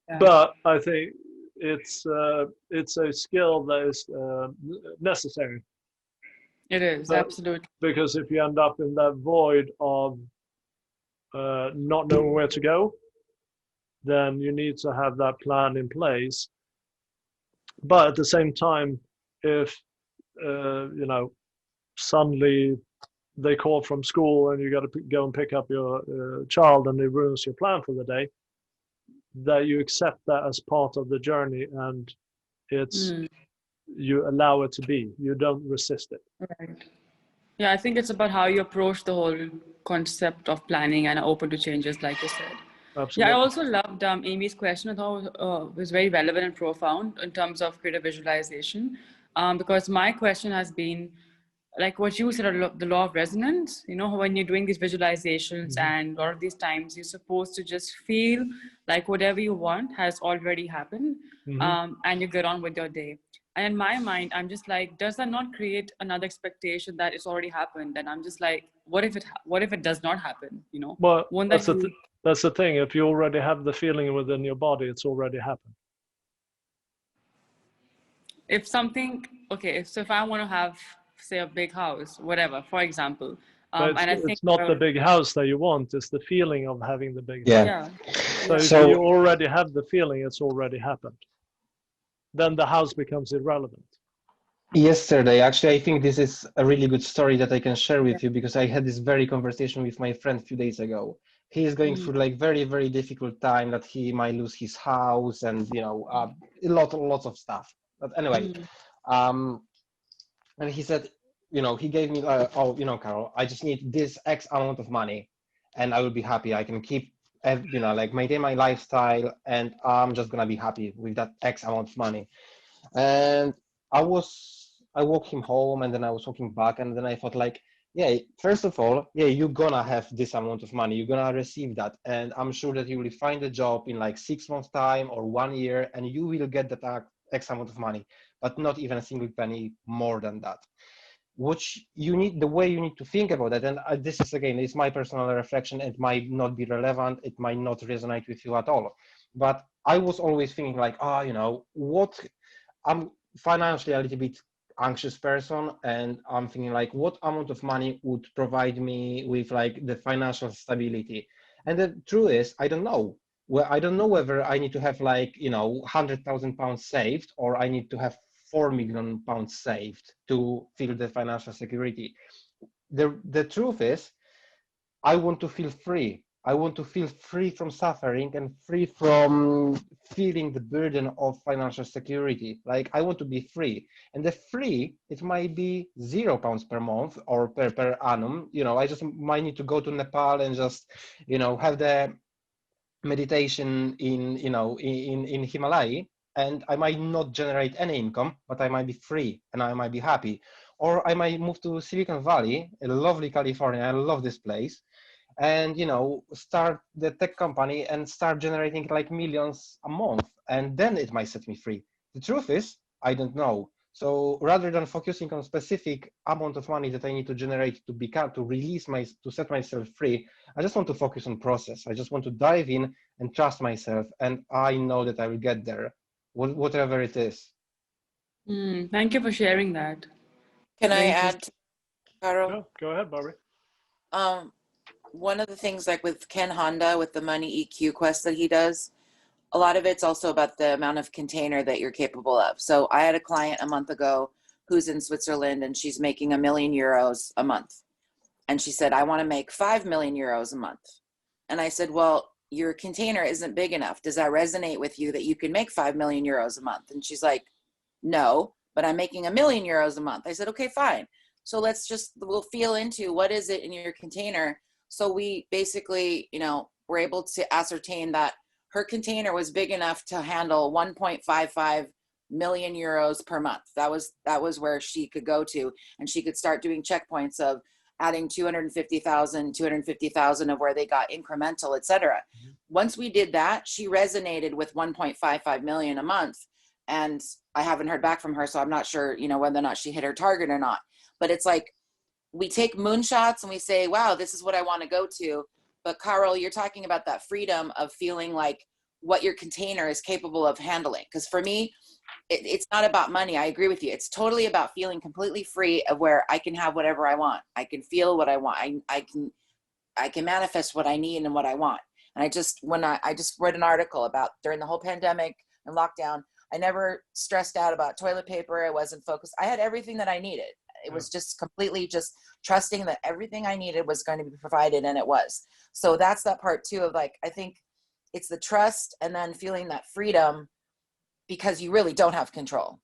Yeah. But I think it's a skill that is necessary. It is, absolutely. Because if you end up in that void of not knowing where to go, then you need to have that plan in place. But at the same time, if suddenly they call from school and you got to go and pick up your child and it ruins your plan for the day, that you accept that as part of the journey and you allow it to be. You don't resist it. Right. Yeah, I think it's about how you approach the whole concept of planning and are open to changes, like you said. Yeah, I Absolutely. also loved Amy's question. I thought it was very relevant and profound in terms of creative visualization, because my question has been, like what you said, the law of resonance. You know, when you're doing these visualizations and a lot of these times, you're supposed to just feel like whatever you want has already happened, and you get on with your day. And in my mind, I'm just like, does that not create another expectation that it's already happened? And I'm just like, what if it does not happen? You know, Well, won't that's that be? that's the thing. If you already have the feeling within your body, it's already happened. If something, okay, so if I want to have, say, a big house, whatever, for example, But and I think, it's not the big house that you want. It's the feeling of having the big house. Yeah. yeah, So yeah, if So you already have the feeling, it's already happened. Then the house becomes irrelevant. yesterday, actually, I think this is a really good story that I can share with you because I had this very conversation with my friend a few days ago. He is going through like very, very difficult time that he might lose his house and, lots of stuff. But anyway, and he said, he gave me, Carol, I just need this X amount of money and I will be happy. I can keep, maintain my lifestyle and I'm just going to be happy with that X amount of money. And I walked him home and then I was walking back and then I thought like, yeah, first of all, yeah, you're gonna have this amount of money, you're gonna receive that. And I'm sure that you will find a job in like 6 months time or 1 year and you will get that X amount of money, but not even a single penny more than that. Which you need, the way you need to think about it, and this is again, it's my personal reflection, it might not be relevant, it might not resonate with you at all. But I was always thinking like, what I'm financially a little bit anxious person and I'm thinking like what amount of money would provide me with like the financial stability. And the truth is I don't know. Well, I don't know whether I need to have like 100,000 pounds saved or I need to have 4 million pounds saved to feel the financial security. The truth is I want to feel free. I want to feel free from suffering and free from feeling the burden of financial security. Like I want to be free. And the free, it might be £0 per month or per annum. I just might need to go to Nepal and just, have the meditation in Himalaya. And I might not generate any income, but I might be free and I might be happy. Or I might move to Silicon Valley, a lovely California. I love this place and start the tech company and start generating like millions a month and then it might set me free. The truth is I don't know. So rather than focusing on specific amount of money that I need to generate to set myself free, I just want to focus on process. I just want to dive in and trust myself and I know that I will get there, whatever it is. Thank you for sharing that. Can I Very add, Carol? Yeah, go ahead, Barbie. One of the things like with Ken Honda with the money EQ quest that he does, a lot of it's also about the amount of container that you're capable of. So I had a client a month ago who's in Switzerland, and she's making €1,000,000 a month. And she said, I want to make 5 million euros a month. And I said, well, your container isn't big enough. Does that resonate with you that you can make 5 million euros a month? And she's like, no, but I'm making €1,000,000 a month. I said, okay, fine. So we'll feel into what is it in your container. So we basically, were able to ascertain that her container was big enough to handle 1.55 million euros per month. That was where she could go to, and she could start doing checkpoints of adding 250,000 of where they got incremental, etc. Once we did that, she resonated with 1.55 million a month. And I haven't heard back from her, so I'm not sure, whether or not she hit her target or not. But it's like, we take moonshots and we say, wow, this is what I want to go to. But Carol, you're talking about that freedom of feeling like what your container is capable of handling. Because for me, it's not about money. I agree with you. It's totally about feeling completely free of where I can have whatever I want. I can feel what I want. I can manifest what I need and what I want. And I just read an article about during the whole pandemic and lockdown, I never stressed out about toilet paper. I wasn't focused. I had everything that I needed. It was just completely just trusting that everything I needed was going to be provided, and it was. So that's that part too of like, I think it's the trust and then feeling that freedom because you really don't have control.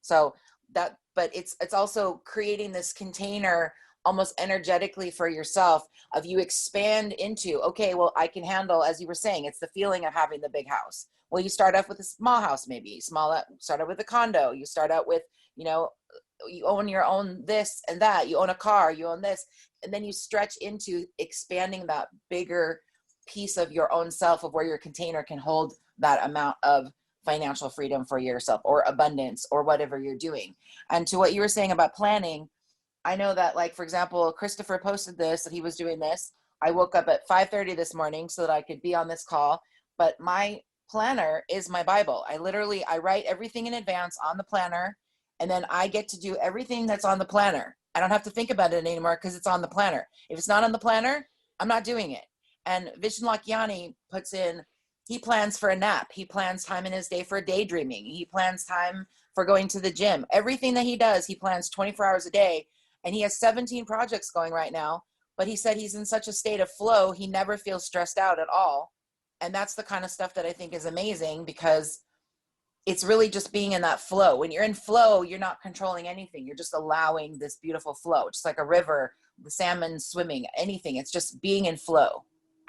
So that, but it's also creating this container almost energetically for yourself of you expand into, okay, well, I can handle, as you were saying, it's the feeling of having the big house. Well, you start off with a small house, maybe start out with a condo. You start out with, you own your own this and that, you own a car, you own this, and then you stretch into expanding that bigger piece of your own self of where your container can hold that amount of financial freedom for yourself or abundance or whatever you're doing. And to what you were saying about planning, I know that, like, for example, Christopher posted this, that he was doing this. I woke up at 5:30 this morning so that I could be on this call, but my planner is my Bible. I write everything in advance on the planner, and then I get to do everything that's on the planner. I don't have to think about it anymore because it's on the planner. If it's not on the planner, I'm not doing it. And Vishen Lakhiani he plans for a nap. He plans time in his day for daydreaming. He plans time for going to the gym. Everything that he does, he plans 24 hours a day. And he has 17 projects going right now. But he said he's in such a state of flow, he never feels stressed out at all. And that's the kind of stuff that I think is amazing, because it's really just being in that flow. When you're in flow, you're not controlling anything. You're just allowing this beautiful flow, just like a river, the salmon swimming, anything. It's just being in flow.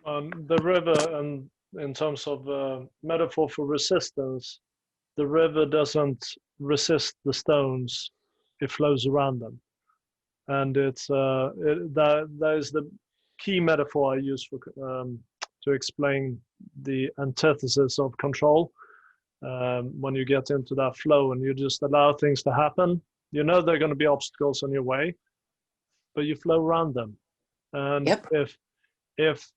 The river, and in terms of metaphor for resistance, the river doesn't resist the stones, it flows around them. And that is the key metaphor I use for to explain the antithesis of control. When you get into that flow and you just allow things to happen, there are going to be obstacles on your way, but you flow around them. And yep. if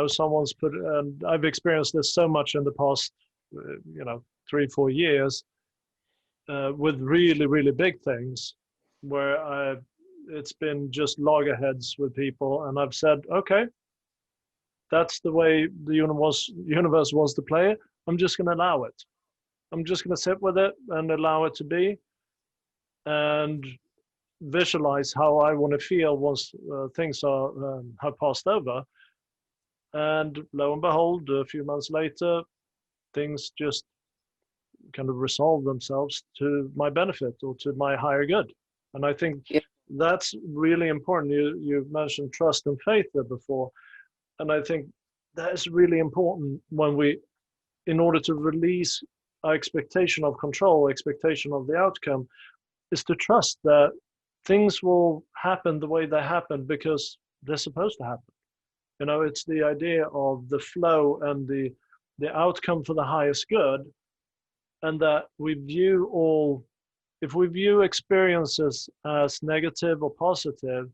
someone's and I've experienced this so much in the past 3-4 years with really, really big things, where it's been just loggerheads with people, and I've said, okay, that's the way the universe wants to play it. I'm just going to allow it. I'm just going to sit with it and allow it to be, and visualize how I want to feel once things have passed over. And lo and behold, a few months later, things just kind of resolve themselves to my benefit or to my higher good. And I think that's really important. You mentioned trust and faith there before. And I think that is really important in order to release our expectation of control, expectation of the outcome, is to trust that things will happen the way they happen because they're supposed to happen. It's the idea of the flow and the outcome for the highest good, and that if we view experiences as negative or positive,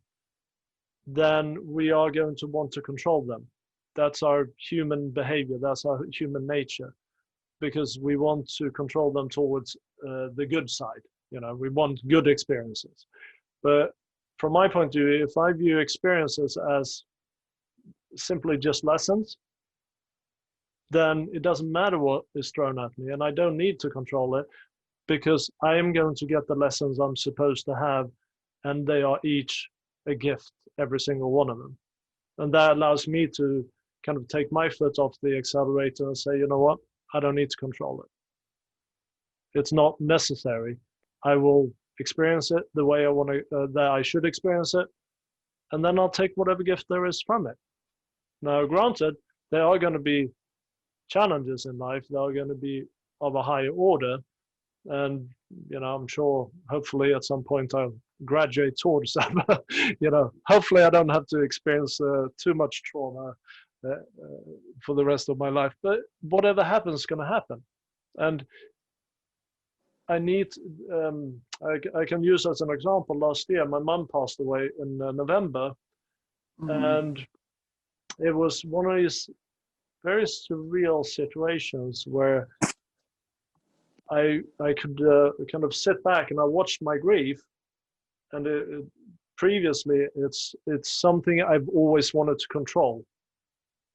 then we are going to want to control them. That's our human behavior, that's our human nature, because we want to control them towards the good side. We want good experiences. But from my point of view, if I view experiences as simply just lessons, then it doesn't matter what is thrown at me, and I don't need to control it, because I am going to get the lessons I'm supposed to have, and they are each a gift, every single one of them. And that allows me to kind of take my foot off the accelerator and say, you know what, I don't need to control it. It's not necessary. I will experience it the way I want to, that I should experience it, and then I'll take whatever gift there is from it. Now, granted, there are going to be challenges in life that are going to be of a higher order, and I'm sure hopefully at some point I'll graduate towards that. Hopefully I don't have to experience too much trauma for the rest of my life, but whatever happens is going to happen. And I need I can use as an example, last year my mum passed away in November. And it was one of these very surreal situations where I could kind of sit back and I watched my grief, and previously it's something I've always wanted to control,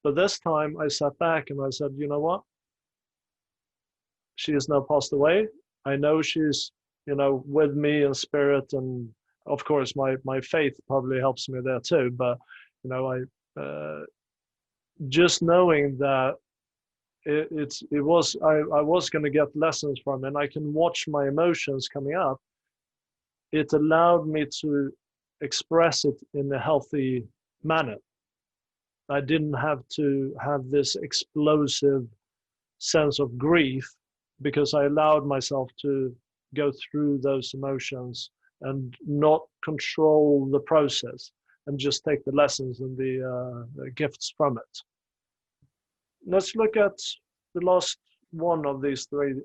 but this time I sat back and I said, you know what, she has now passed away. I know she's with me in spirit, and of course my faith probably helps me there too, but I just knowing that I was going to get lessons from it, and I can watch my emotions coming up. It allowed me to express it in a healthy manner. I didn't have to have this explosive sense of grief, because I allowed myself to go through those emotions and not control the process, and just take the lessons and the gifts from it. Let's look at the last one of these three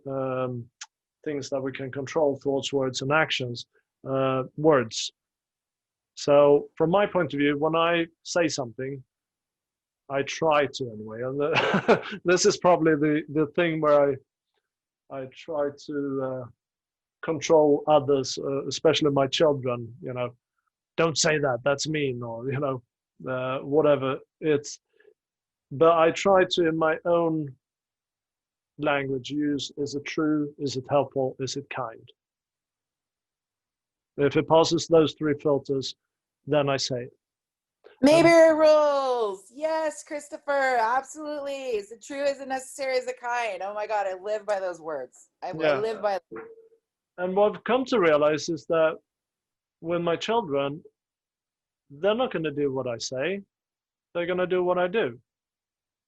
things that we can control: thoughts, words, and actions. Words. So from my point of view, when I say something, I try to anyway, and this is probably the thing where I try to control others, especially my children. Don't say that, that's mean, or whatever it's. But I try to, in my own language, use: is it true? Is it helpful? Is it kind? If it passes those three filters, then I say it. Mayberry rules. Yes, Christopher. Absolutely. Is it true? Is it necessary? Is it kind? Oh my God, I live by those words. I live by them. And what I've come to realize is that with my children, they're not going to do what I say. They're going to do what I do.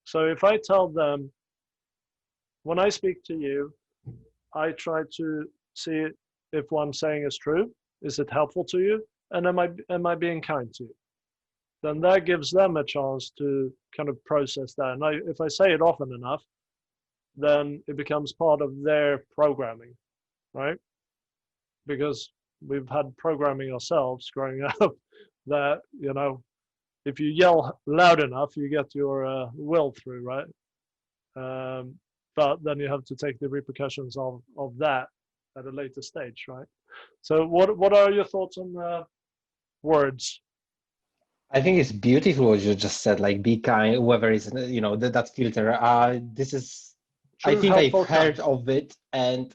So if I tell them, when I speak to you, I try to see if what I'm saying is true. Is it helpful to you? And am I being kind to you? Then that gives them a chance to kind of process that. And if I say it often enough, then it becomes part of their programming, right? Because we've had programming ourselves growing up that, if you yell loud enough, you get your will through, right? But then you have to take the repercussions of that at a later stage, right? So what are your thoughts on words? I think it's beautiful what you just said, like be kind, whoever is, that filter. This is, True, I think helpful, I've heard kind. of it, and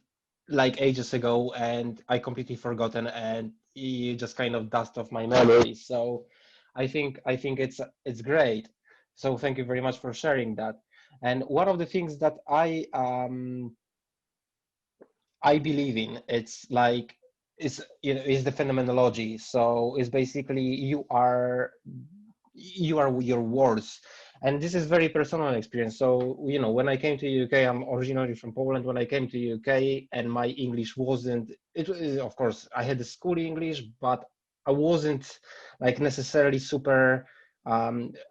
like ages ago, and I completely forgotten, and you just kind of dust off my memory. So I think it's great. So thank you very much for sharing that. And one of the things that I believe in, it's like, is the phenomenology. So it's basically you are your words, and this is very personal experience. So when I came to UK, I'm originally from Poland. When I came to UK, and my English wasn't, of course I had the school English, but I wasn't like necessarily super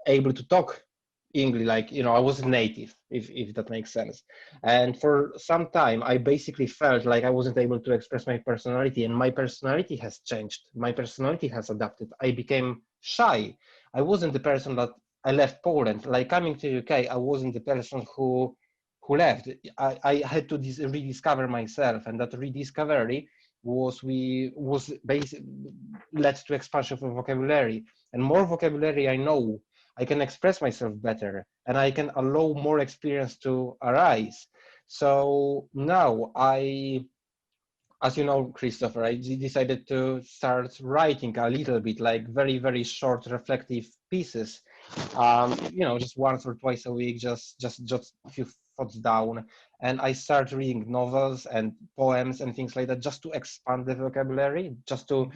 able to talk English, like I wasn't native, if that makes sense. And for some time I basically felt like I wasn't able to express my personality, and my personality has changed, my personality has adapted. I became shy. I wasn't the person that I left Poland. Like coming to UK, I wasn't the person who left. I had to rediscover myself, and that rediscovery led to expansion of vocabulary. And more vocabulary I know, I can express myself better, and I can allow more experience to arise. So now as you know, Christopher, I decided to start writing a little bit, like very, very short reflective pieces. Just once or twice a week, just a few thoughts down. And I start reading novels and poems and things like that, just to expand the vocabulary, just to,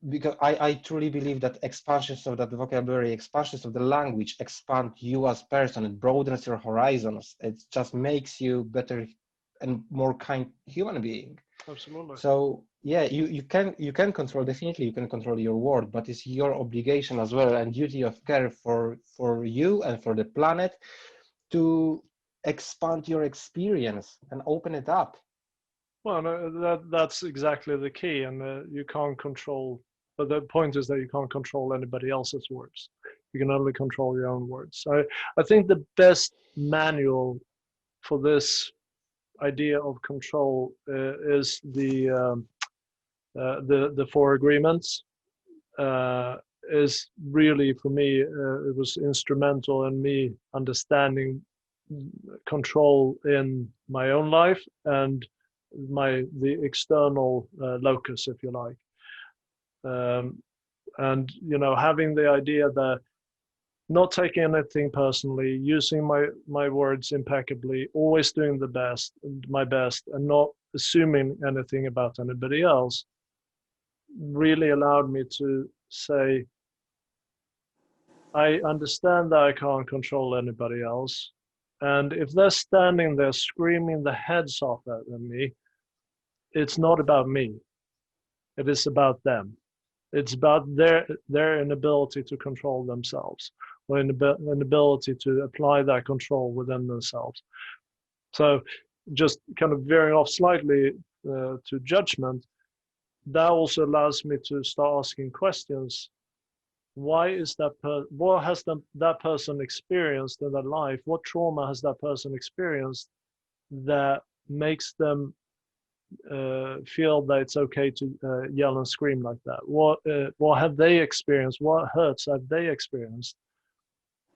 because I truly believe that expansions of that vocabulary, expansions of the language expand you as person. It broadens your horizons. It just makes you better and more kind human being. Absolutely. So yeah, you can control, definitely you can control your world, but it's your obligation as well and duty of care for you and for the planet to expand your experience and open it up. Well, no, that's exactly the key, and you can't control. But the point is that you can't control anybody else's words. You can only control your own words. I think the best manual for this idea of control is the four agreements. Is really, for me, it was instrumental in me understanding control in my own life and the external locus, if you like. And having the idea that not taking anything personally, using my words impeccably, always doing my best, and not assuming anything about anybody else, really allowed me to say, I understand that I can't control anybody else. And if they're standing there screaming their heads off at me, it's not about me. It is about them. It's about their inability to control themselves, or inability to apply that control within themselves. So just kind of veering off slightly to judgment, that also allows me to start asking questions. Why is what has that person experienced in their life? What trauma has that person experienced that makes them feel that it's okay to yell and scream like that? What have they experienced? What hurts have they experienced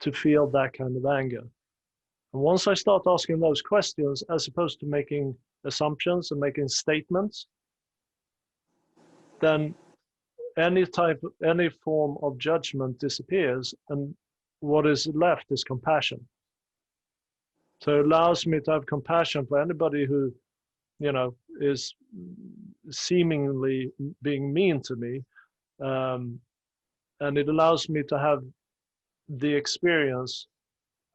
to feel that kind of anger? And once I start asking those questions, as opposed to making assumptions and making statements, then any form of judgment disappears, and what is left is compassion. So it allows me to have compassion for anybody who, is seemingly being mean to me, and it allows me to have the experience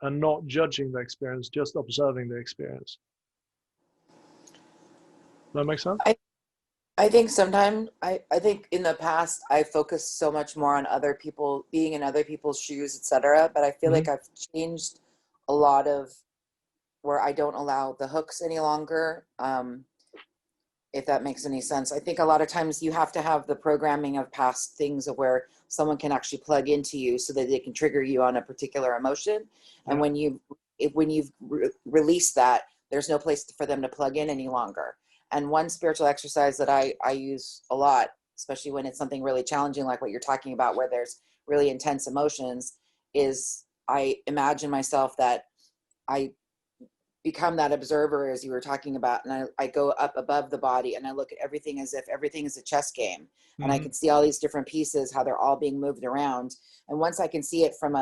and not judging the experience, just observing the experience. That makes sense? I think sometimes I think in the past I focused so much more on other people, being in other people's shoes, etc. But I feel like I've changed a lot of where I don't allow the hooks any longer. If that makes any sense. I think a lot of times you have to have the programming of past things of where someone can actually plug into you so that they can trigger you on a particular emotion. And when you've released that, there's no place for them to plug in any longer. And one spiritual exercise that I use a lot, especially when it's something really challenging, like what you're talking about, where there's really intense emotions, is I imagine myself that I become that observer, as you were talking about, and I go up above the body and I look at everything as if everything is a chess game, and I can see all these different pieces, how they're all being moved around. And once I can see it from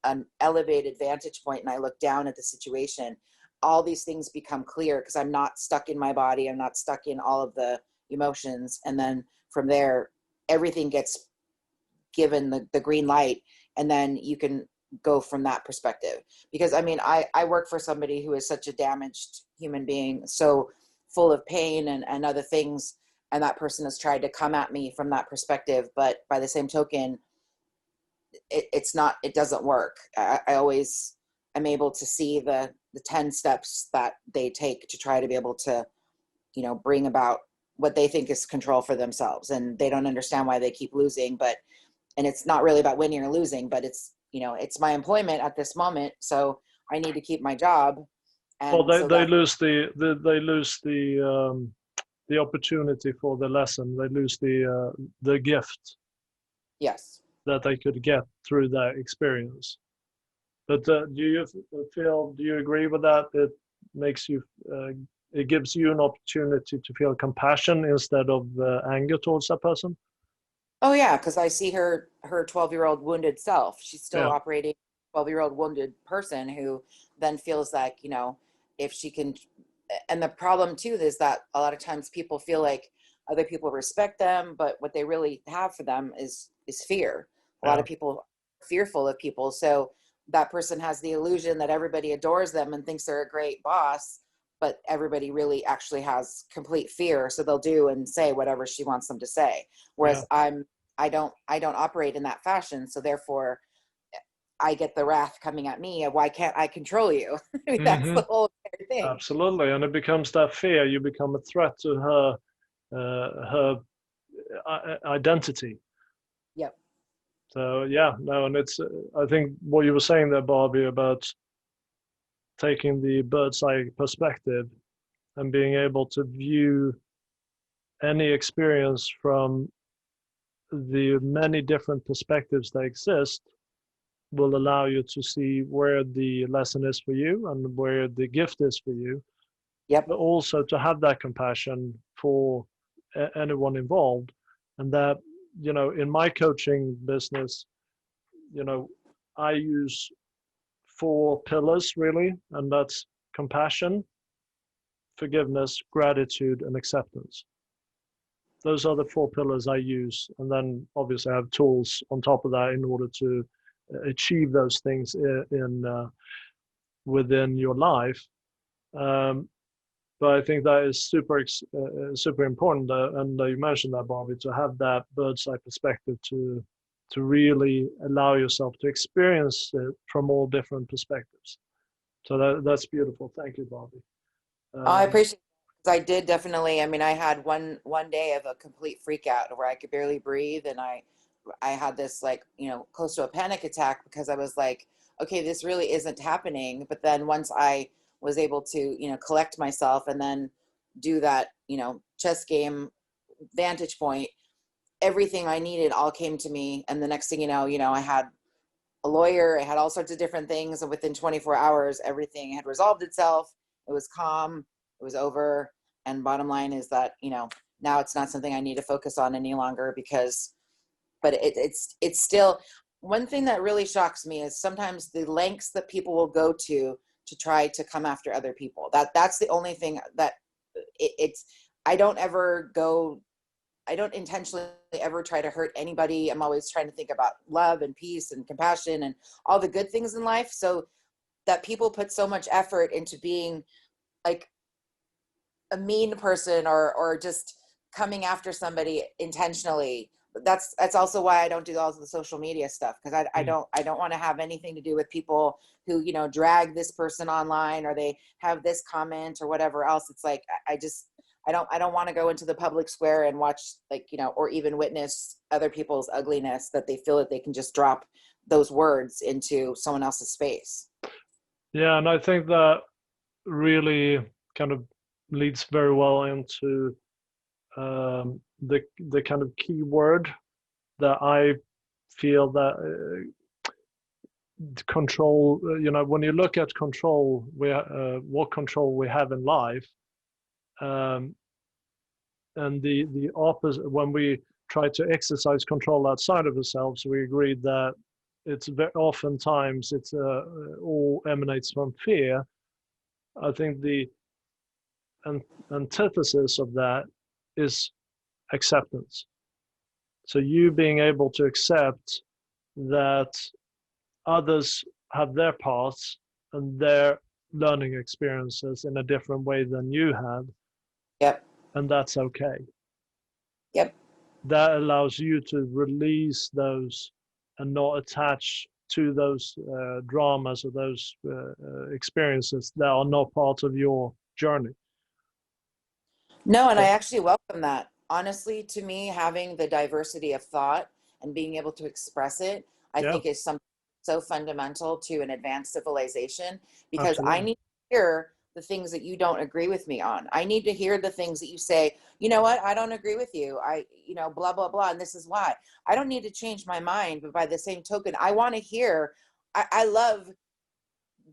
an elevated vantage point and I look down at the situation, all these things become clear because I'm not stuck in my body, I'm not stuck in all of the emotions. And then from there, everything gets given the green light, and then you can go from that perspective. Because I mean, I work for somebody who is such a damaged human being, so full of pain and other things, and that person has tried to come at me from that perspective, but by the same token, it doesn't work. I'm able to see the 10 steps that they take to try to be able to, bring about what they think is control for themselves, and they don't understand why they keep losing. And it's not really about winning or losing, but it's my employment at this moment, so I need to keep my job. And well, they lose the opportunity for the lesson. They lose the gift. Yes. That they could get through that experience. But do you agree with that? It makes you, it gives you an opportunity to feel compassion instead of anger towards that person. Oh yeah, because I see her 12-year-old wounded self. She's still Yeah. operating 12-year-old wounded person who then feels like, if she can. And the problem too is that a lot of times people feel like other people respect them, but what they really have for them is fear. A lot Yeah. of people are fearful of people, so that person has the illusion that everybody adores them and thinks they're a great boss, but everybody really actually has complete fear, so they'll do and say whatever she wants them to say. Whereas Yeah. I don't operate in that fashion, so therefore I get the wrath coming at me of why can't I control you? I mean, that's Hmm. the whole entire thing. Absolutely, and it becomes that fear. You become a threat to her identity. Yep. So yeah, no, and it's I think what you were saying there, Barbie, about taking the bird's eye perspective and being able to view any experience from the many different perspectives that exist will allow you to see where the lesson is for you and where the gift is for you, Yep. but also to have that compassion for anyone involved. And that, in my coaching business, I use 4 pillars really, and that's compassion, forgiveness, gratitude, and acceptance. Those are the 4 pillars I use, and then obviously I have tools on top of that in order to achieve those things within your life. Um, but I think that is super important, and you mentioned that, Bobby, to have that bird's eye perspective to really allow yourself to experience it from all different perspectives. So that's beautiful. Thank you, Bobby. I Um, appreciate it, 'cause I did definitely. I mean, I had one day of a complete freak out where I could barely breathe, and I had this, like, close to a panic attack, because I was like, okay, this really isn't happening. But then once I was able to, collect myself and then do that, chess game vantage point, everything I needed all came to me. And the next thing I had a lawyer, I had all sorts of different things. And within 24 hours, everything had resolved itself. It was calm, it was over. And bottom line is that, now it's not something I need to focus on any longer, but it's still, one thing that really shocks me is sometimes the lengths that people will go to try to come after other people. That's the only thing that it's, I don't ever go, I don't intentionally ever try to hurt anybody. I'm always trying to think about love and peace and compassion and all the good things in life. So that people put so much effort into being like a mean person, or just coming after somebody intentionally. That's also why I don't do all of the social media stuff, because I don't want to have anything to do with people who drag this person online, or they have this comment or whatever else. It's like I don't want to go into the public square and watch, like, or even witness other people's ugliness, that they feel that they can just drop those words into someone else's space. yeah, and I think that really kind of leads very well into the kind of key word that I feel that control. When you look at control, what control we have in life, um, and the opposite. When we try to exercise control outside of ourselves, we agreed that it's very oftentimes it's all emanates from fear. I think the antithesis of that is acceptance. So you being able to accept that others have their paths and their learning experiences in a different way than you have, Yep. and that's okay. Yep. That allows you to release those and not attach to those dramas or those experiences that are not part of your journey. No, and I So, actually welcome that. Honestly, to me, having the diversity of thought and being able to express it, I yeah, think is something so fundamental to an advanced civilization, because I absolutely. need to hear the things that you don't agree with me on. I need to hear the things that you say, you know what, I don't agree with you. Blah, blah, blah. And this is why. I don't need to change my mind. But by the same token, I want to hear, I love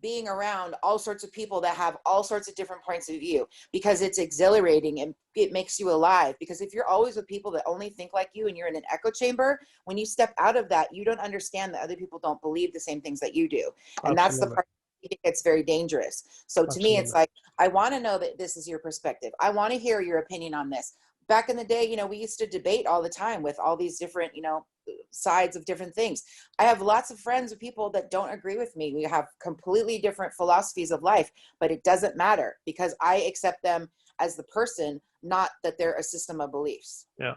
being around all sorts of people that have all sorts of different points of view, because it's exhilarating and it makes you alive. Because if you're always with people that only think like you and you're in an echo chamber, when you step out of that, you don't understand that other people don't believe the same things that you do. And that's the part I think it's very dangerous. So to me, it's like, I want to know that this is your perspective. I want to hear your opinion on this. Back in the day, you know, we used to debate all the time with all these different, you know, sides of different things. I have lots of friends of people that don't agree with me. We have completely different philosophies of life, but it doesn't matter because I accept them as the person, not that they're a system of beliefs. Yeah.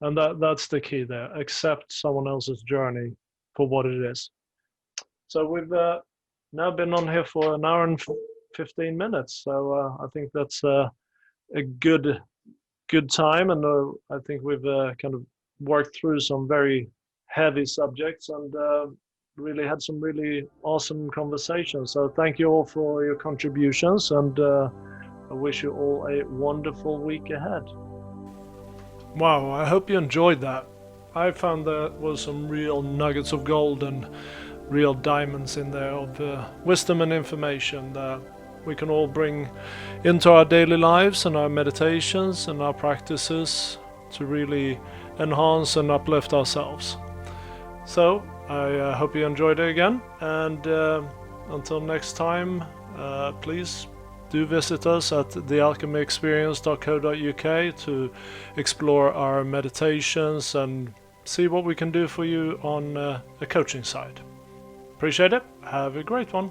And that's the key there. Accept someone else's journey for what it is. So we've now been on here for an hour and 15 minutes. So I think that's a good time. And I think we've kind of worked through some very heavy subjects and really had some really awesome conversations. So thank you all for your contributions, and I wish you all a wonderful week ahead. Wow, I hope you enjoyed that. I found there was some real nuggets of gold and real diamonds in there of wisdom and information that we can all bring into our daily lives and our meditations and our practices to really enhance and uplift ourselves. So I hope you enjoyed it again, and until next time, please do visit us at thealchemyexperience.co.uk to explore our meditations and see what we can do for you on a coaching side. Appreciate it. Have a great one.